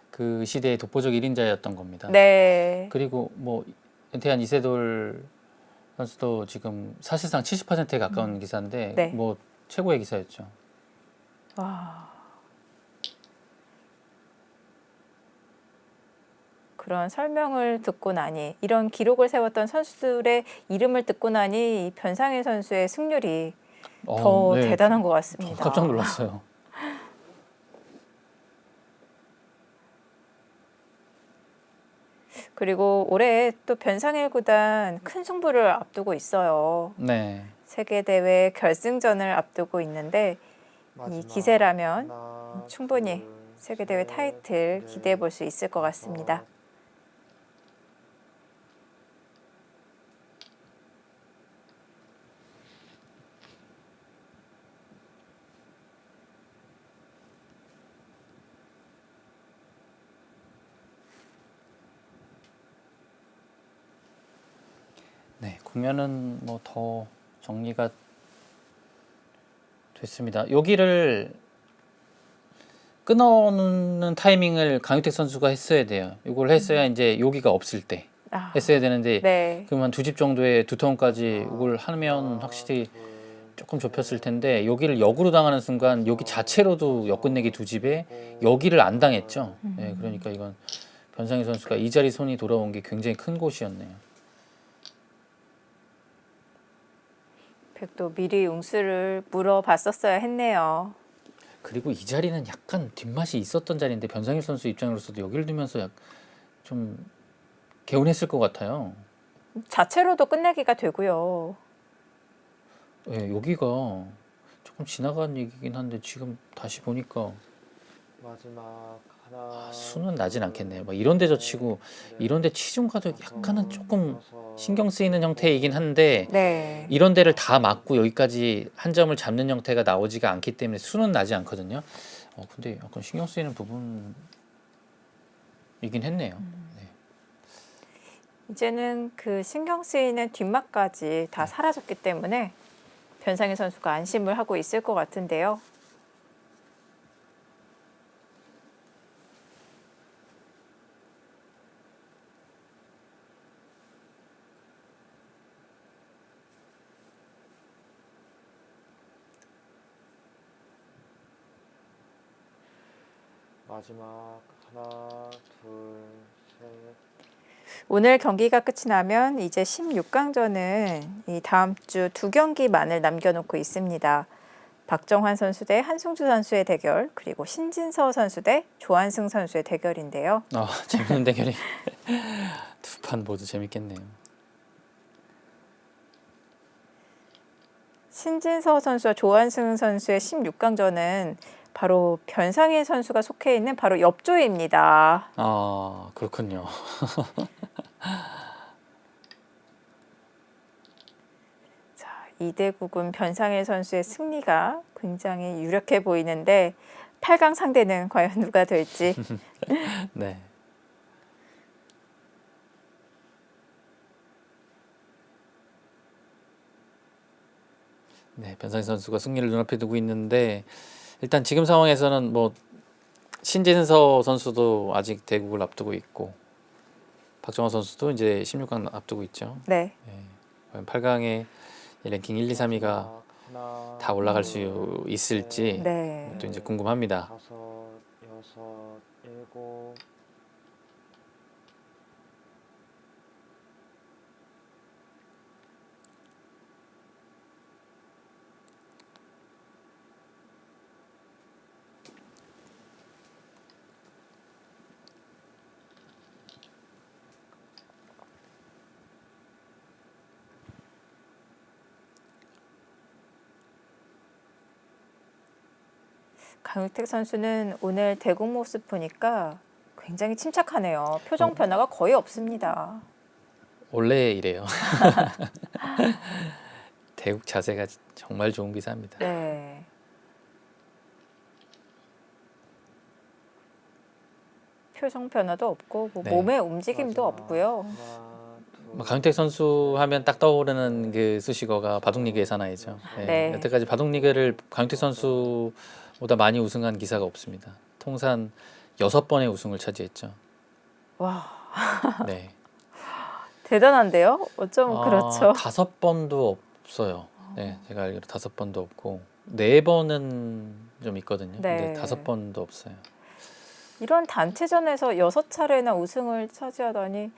그 시대의 독보적 1인자였던 겁니다. 네. 그리고 뭐 은퇴한 이세돌 선수도 지금 사실상 70%에 가까운 기사인데 네. 뭐 최고의 기사였죠. 와. 그런 설명을 듣고 나니 이런 기록을 세웠던 선수들의 이름을 듣고 나니 이 변상희 선수의 승률이 더 네. 대단한 것 같습니다. 깜짝 놀랐어요. 그리고 올해 또 변상일 구단 큰 승부를 앞두고 있어요. 네. 세계 대회 결승전을 앞두고 있는데 이 마지막 기세라면 하나, 충분히 둘, 세계 대회 셋, 타이틀 넷, 기대해 볼 수 있을 것 같습니다. 다섯. 네, 공연은 뭐 더 정리가 됐습니다. 여기를 끊어놓는 타이밍을 강유택 선수가 했어야 돼요. 이걸 했어야 이제 여기가 없을 때 아, 했어야 되는데 네. 그럼 한 2집 정도의 두터운까지 하나, 이걸 하면 하나, 확실히 둘, 조금 좁혔을 텐데 여기를 역으로 당하는 순간 여기 자체로도 역끝내기 2집에 여기를 안 당했죠. 네, 그러니까 이건 변상희 선수가 이 자리 손이 돌아온 게 굉장히 큰 곳이었네요. 백도 미리 웅수를 물어봤었어야 했네요. 그리고 이 자리는 약간 뒷맛이 있었던 자리인데 변상일 선수 입장으로서도 여기를 두면서 좀 개운했을 것 같아요. 자체로도 끝내기가 되고요. 예, 여기가 조금 지나간 얘기긴 한데 지금 다시 보니까 마지막 하나, 수는 나진 둘, 않겠네요. 막 이런 데 셋, 젖히고 넷, 이런 데 치중 가도 약간은 다섯, 조금 여섯, 신경 쓰이는 형태이긴 한데 네. 이런 데를 다 막고 여기까지 한 점을 잡는 형태가 나오지가 않기 때문에 수는 나지 않거든요. 근데 약간 신경 쓰이는 부분이긴 했네요. 네. 이제는 그 신경 쓰이는 뒷맛까지 다 사라졌기 때문에 변상희 선수가 안심을 하고 있을 것 같은데요. 마지막 하나, 둘, 셋. 오늘 경기가 끝이 나면 이제 16강전은 이 다음 주 2경기만을 남겨놓고 있습니다. 박정환 선수 대 한승주 선수의 대결, 그리고 신진서 선수 대 조한승 선수의 대결인데요. 재밌는 대결이 두 판 모두 재밌겠네요. 신진서 선수와 조한승 선수의 16강전은 바로 변상희 선수가 속해 있는 바로 옆조입니다. 그렇군요. 자, 2대9군 변상희 선수의 승리가 굉장히 유력해 보이는데 8강 상대는 과연 누가 될지. 네. 네, 변상희 선수가 승리를 눈앞에 두고 있는데 일단 지금 상황에서는 뭐 신진서 선수도 아직 대국을 앞두고 있고 박정환 선수도 이제 16강 앞두고 있죠. 네. 네. 과연 8강에 랭킹 1, 2, 3위가 하나, 다 올라갈 둘, 수 셋, 있을지 네. 또 이제 궁금합니다. 다섯, 여섯, 일곱. 강유택 선수는 오늘 대국 모습 보니까 굉장히 침착하네요. 표정 어. 변화가 거의 없습니다. 원래 이래요. 대국 자세가 정말 좋은 기사입니다. 네. 표정 변화도 없고 뭐 네. 몸의 움직임도 마지막 없고요. 하나, 둘, 강유택 선수 하면 딱 떠오르는 그 수식어가 바둑리그의 사나이죠. 네. 여태까지 바둑리그를 강유택 선수보다 많이 우승한 기사가 없습니다. 통산 6번의 우승을 차지했죠. 와, 네. 대단한데요? 어쩜 그렇죠? 5번도 없어요. 네, 제가 알기로 5번도 없고 4번은 좀 있거든요. 네. 근데 5번도 없어요. 이런 단체전에서 6차례나 우승을 차지하다니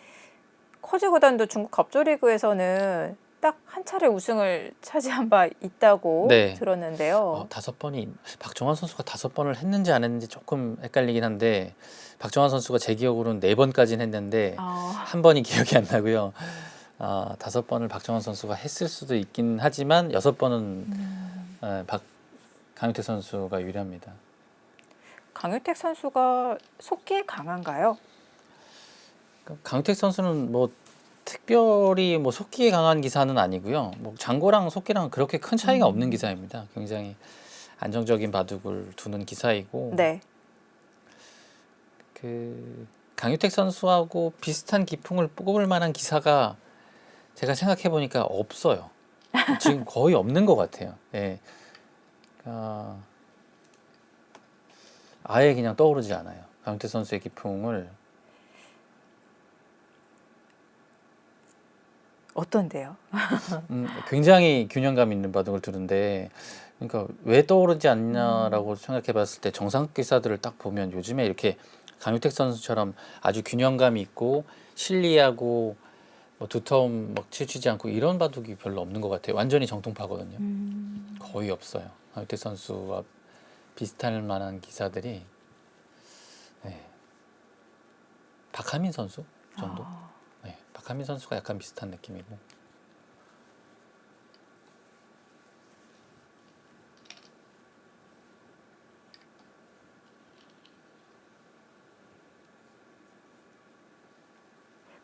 커즈 구단도 중국 갑조리그에서는 딱 한 차례 우승을 차지한 바 있다고 네. 들었는데요. 5번이 박정환 선수가 5번을 했는지 안 했는지 조금 헷갈리긴 한데 박정환 선수가 제 기억으로는 4번까지는 했는데 아, 한 번이 기억이 안 나고요. 5번을 박정환 선수가 했을 수도 있긴 하지만 6번은 강유택 선수가 유리합니다. 강유택 선수가 속기에 강한가요? 강유택 선수는 뭐 특별히 뭐 속기에 강한 기사는 아니고요. 뭐 장고랑 속기랑 그렇게 큰 차이가 없는 기사입니다. 굉장히 안정적인 바둑을 두는 기사이고 네. 그 강유택 선수하고 비슷한 기풍을 뽑을 만한 기사가 제가 생각해 보니까 없어요. 지금 거의 없는 것 같아요. 예. 아예 그냥 떠오르지 않아요. 강유택 선수의 기풍을 어떤데요? 굉장히 균형감 있는 바둑을 두는데 그러니까 왜 떠오르지 않냐라고 생각해 봤을 때 정상 기사들을 딱 보면 요즘에 이렇게 강유택 선수처럼 아주 균형감이 있고 실리하고 뭐 두터움 막 치우치지 않고 이런 바둑이 별로 없는 것 같아요. 완전히 정통파거든요. 거의 없어요. 강유택 선수와 비슷할 만한 기사들이 네. 박하민 선수 정도? 네, 박하민 선수가 약간 비슷한 느낌이고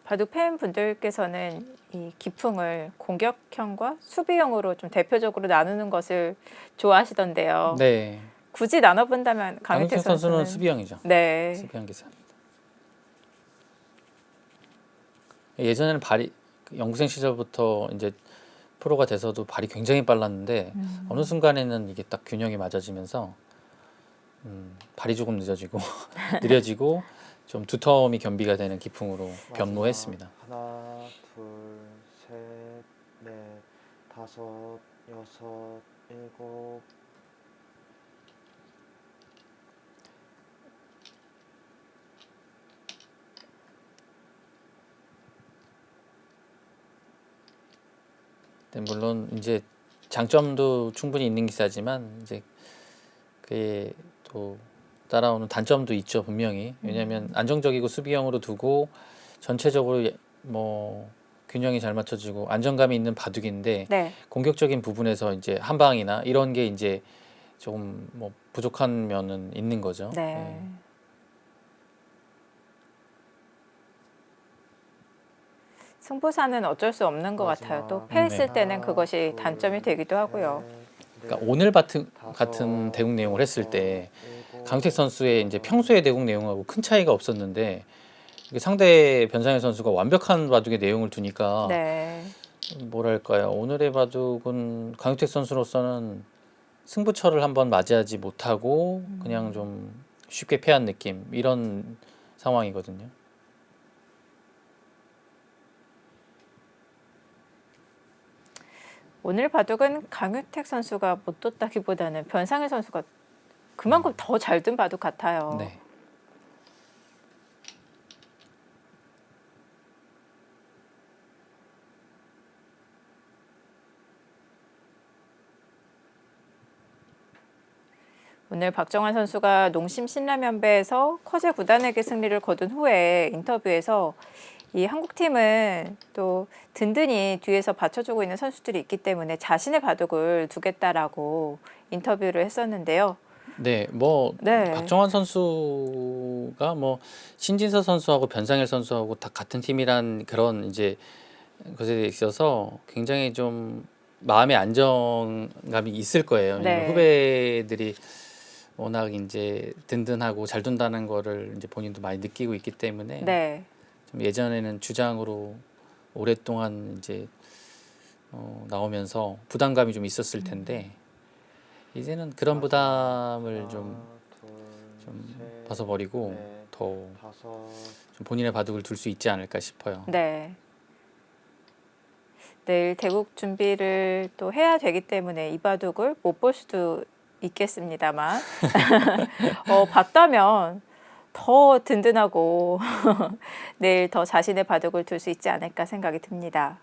바둑 팬분들께서는 이 기풍을 공격형과 수비형으로 좀 대표적으로 나누는 것을 좋아하시던데요. 네, 굳이 나눠본다면 강유택 강유택 선수는 선수는 수비형이죠. 네. 수비형 기사입니다. 예전에는 발이 연구생 시절부터 이제 프로가 돼서도 발이 굉장히 빨랐는데 어느 순간에는 이게 딱 균형이 맞아지면서 발이 조금 늦어지고 느려지고 좀 두터움이 겸비가 되는 기풍으로 변모했습니다. 하나, 둘, 셋, 넷, 다섯, 여섯, 일곱. 물론 이제 장점도 충분히 있는 기사지만 이제 그에 또 따라오는 단점도 있죠 분명히. 왜냐하면 안정적이고 수비형으로 두고 전체적으로 뭐 균형이 잘 맞춰지고 안정감이 있는 바둑인데 네. 공격적인 부분에서 이제 한 방이나 이런 게 이제 조금 뭐 부족한 면은 있는 거죠. 네. 승부사는 어쩔 수 없는 것 같아요. 또 패했을 네. 때는 그것이 단점이 되기도 하고요. 그러니까 오늘 같은 대국 내용을 했을 때 강유택 선수의 이제 평소의 대국 내용하고 큰 차이가 없었는데 이게 상대 변상현 선수가 완벽한 바둑의 내용을 두니까 네. 뭐랄까요 오늘의 바둑은 강유택 선수로서는 승부처를 한번 맞이하지 못하고 그냥 좀 쉽게 패한 느낌 이런 상황이거든요. 오늘 바둑은 강유택 선수가 못 뒀다기보다는 변상일 선수가 그만큼 더 잘 둔 바둑 같아요. 네. 오늘 박정환 선수가 농심 신라면배에서 커제 구단에게 승리를 거둔 후에 인터뷰에서 이 한국팀은 또 든든히 뒤에서 받쳐주고 있는 선수들이 있기 때문에 자신의 바둑을 두겠다라고 인터뷰를 했었는데요. 네, 뭐 네. 박정환 선수가 뭐 신진서 선수하고 변상일 선수하고 다 같은 팀이란 그런 이제 것에 있어서 굉장히 좀 마음의 안정감이 있을 거예요. 왜냐면 네. 후배들이 워낙 이제 든든하고 잘 둔다는 거를 이제 본인도 많이 느끼고 있기 때문에 네. 좀 예전에는 주장으로 오랫동안 이제 나오면서 부담감이 좀 있었을 텐데 이제는 그런 부담을 좀 벗어버리고 더 좀 본인의 바둑을 둘 수 있지 않을까 싶어요. 네. 내일 대국 준비를 또 해야 되기 때문에 이 바둑을 못 볼 수도 있겠습니다만 봤다면 더 든든하고 내일 더 자신의 바둑을 둘 수 있지 않을까 생각이 듭니다.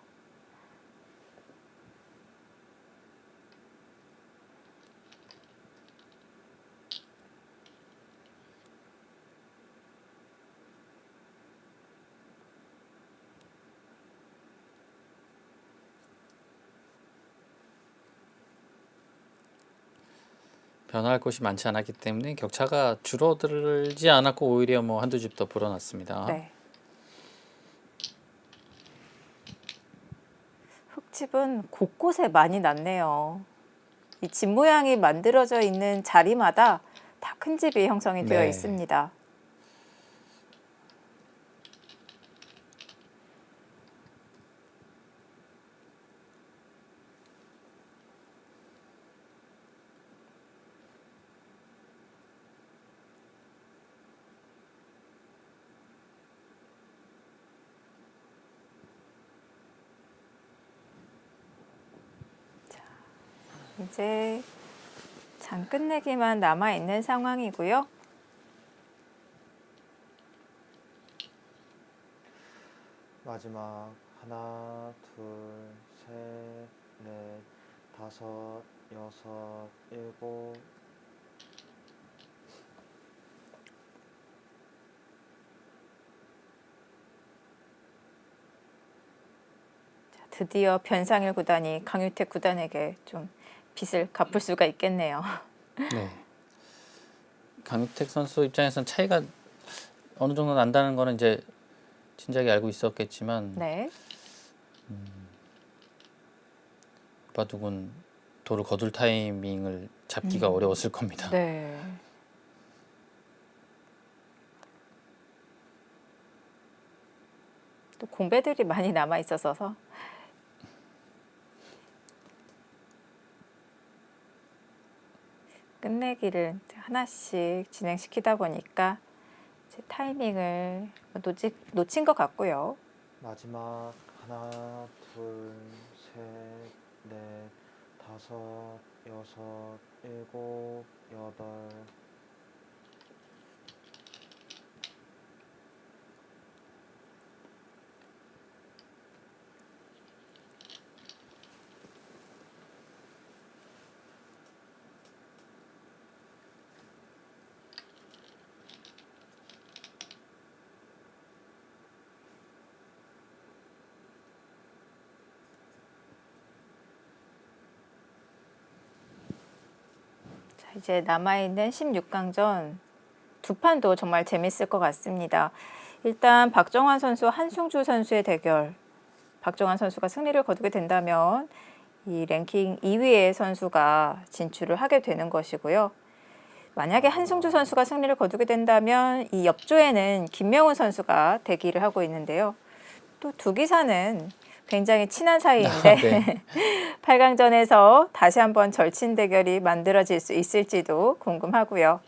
변화할 것이 많지 않았기 때문에 격차가 줄어들지 않았고 오히려 뭐 한두 집 더 불어났습니다. 네. 흙집은 곳곳에 많이 났네요. 이 집 모양이 만들어져 있는 자리마다 다 큰 집이 형성이 되어 네. 있습니다. 이제 장 끝내기만 남아 있는 상황이고요. 마지막 하나, 둘, 셋, 넷, 다섯, 여섯, 일곱. 드디어 변상일 구단이 강유택 구단에게 좀 빚을 갚을 수가 있겠네요. 네. 강유택 선수 입장에서는 차이가 어느 정도 난다는 거는 이제 진작에 알고 있었겠지만 네. 바둑은 도를 거둘 타이밍을 잡기가 어려웠을 겁니다. 네. 또 공배들이 많이 남아 있어서 끝내기를 하나씩 진행시키다 보니까 이제 타이밍을 놓친 것 같고요. 마지막 하나, 둘, 셋, 넷, 다섯, 여섯, 일곱, 여덟. 자, 이제 남아있는 16강전 두 판도 정말 재밌을 것 같습니다. 일단 박정환 선수, 한승주 선수의 대결. 박정환 선수가 승리를 거두게 된다면 이 랭킹 2위의 선수가 진출을 하게 되는 것이고요. 만약에 한승주 선수가 승리를 거두게 된다면 이 옆조에는 김명훈 선수가 대기를 하고 있는데요. 또 두 기사는 굉장히 친한 사이인데 네. 8강전에서 다시 한번 절친 대결이 만들어질 수 있을지도 궁금하고요.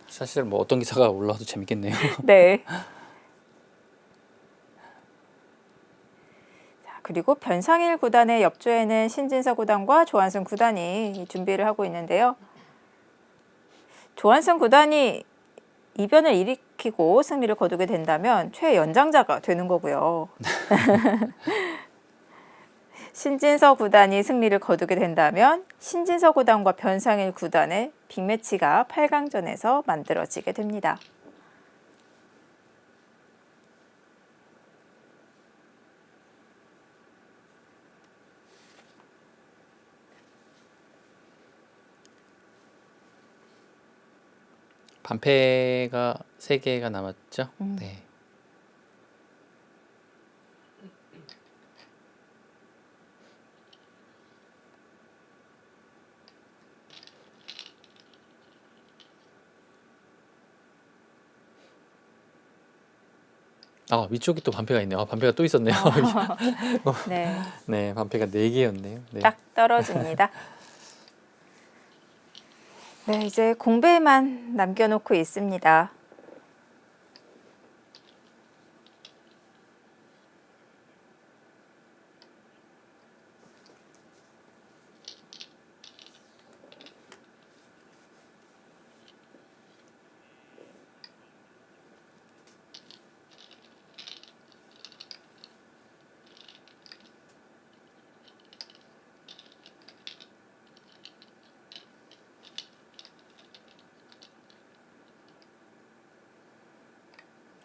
사실 뭐 어떤 기사가 올라와도 재밌겠네요. 네. 자, 그리고 변상일 구단의 옆조에는 신진서 구단과 조한승 구단이 준비를 하고 있는데요. 조한승 구단이 이변을 일으키고 승리를 거두게 된다면 최연장자가 되는 거고요. 신진서 구단이 승리를 거두게 된다면 신진서 구단과 변상일 구단의 빅매치가 8강전에서 만들어지게 됩니다. 반패가 3개가 남았죠. 네. 위쪽이 또 반패가 있네요. 반패가 또 있었네요. 네, 네, 반패가 4개였네요. 네. 딱 떨어집니다. 네, 이제 공배만 남겨놓고 있습니다.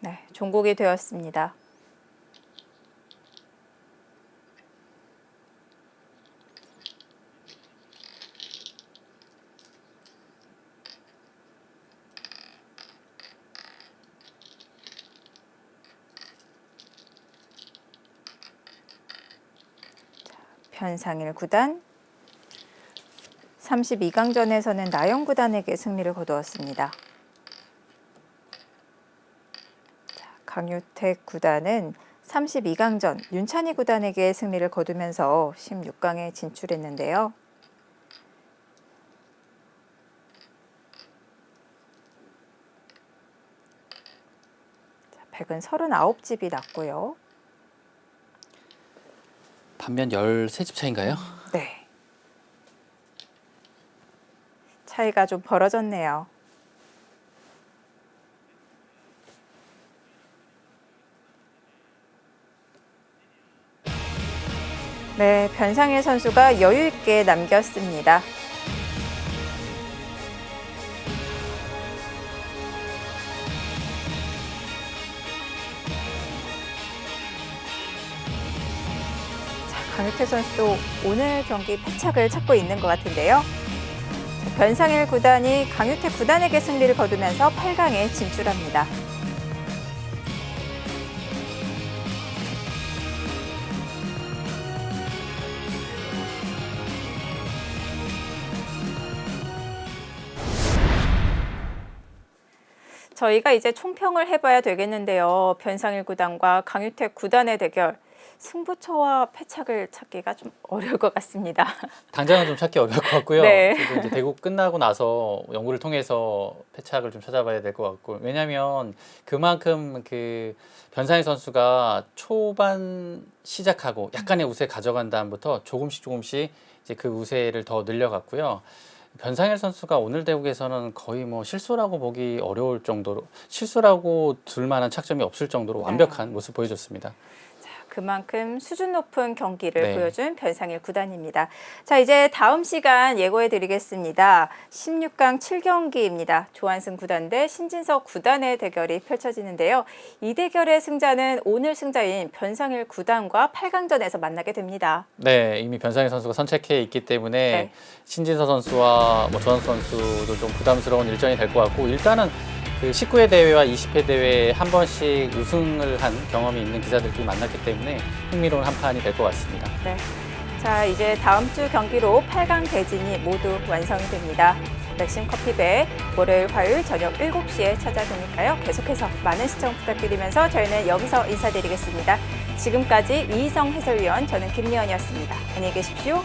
네, 종국이 되었습니다. 변상일 구단 32강전에서는 나영 구단에게 승리를 거두었습니다. 강유택 구단은 32강전 윤찬희 구단에게 승리를 거두면서 16강에 진출했는데요. 백은 39집이 났고요. 반면 13집 차인가요? 네. 차이가 좀 벌어졌네요. 네, 변상일 선수가 여유 있게 남겼습니다. 자, 강유택 선수도 오늘 경기 패착을 찾고 있는 것 같은데요. 변상일 구단이 강유택 구단에게 승리를 거두면서 8강에 진출합니다. 저희가 이제 총평을 해봐야 되겠는데요. 변상일 구단과 강유택 구단의 대결. 승부처와 패착을 찾기가 좀 어려울 것 같습니다. 당장은 좀 찾기 어려울 것 같고요. 네. 저도 이제 대국 끝나고 나서 연구를 통해서 패착을 좀 찾아봐야 될 것 같고, 왜냐하면 그만큼 그 변상일 선수가 초반 시작하고 약간의 우세 가져간 다음부터 조금씩 이제 그 우세를 더 늘려갔고요. 변상일 선수가 오늘 대국에서는 거의 뭐 실수라고 보기 어려울 정도로, 실수라고 둘 만한 착점이 없을 정도로 완벽한 모습 보여줬습니다. 그만큼 수준 높은 경기를 네. 보여준 변상일 구단입니다. 자, 이제 다음 시간 예고해 드리겠습니다. 16강 7경기입니다. 조한승 구단 대 신진서 구단의 대결이 펼쳐지는데요. 이 대결의 승자는 오늘 승자인 변상일 구단과 8강전에서 만나게 됩니다. 네, 이미 변상일 선수가 선책해 있기 때문에 네. 신진서 선수와 조한승 선수도 좀 부담스러운 일정이 될 것 같고, 일단은 그 19회 대회와 20회 대회에 한 번씩 우승을 한 경험이 있는 기사들끼리 만났기 때문에 흥미로운 한 판이 될 것 같습니다. 네. 자, 이제 다음 주 경기로 8강 대진이 모두 완성이 됩니다. 맥심 커피배 월요일, 화요일 저녁 7시에 찾아뵈니까요. 계속해서 많은 시청 부탁드리면서 저희는 여기서 인사드리겠습니다. 지금까지 이희성 해설위원, 저는 김미연이었습니다. 안녕히 계십시오.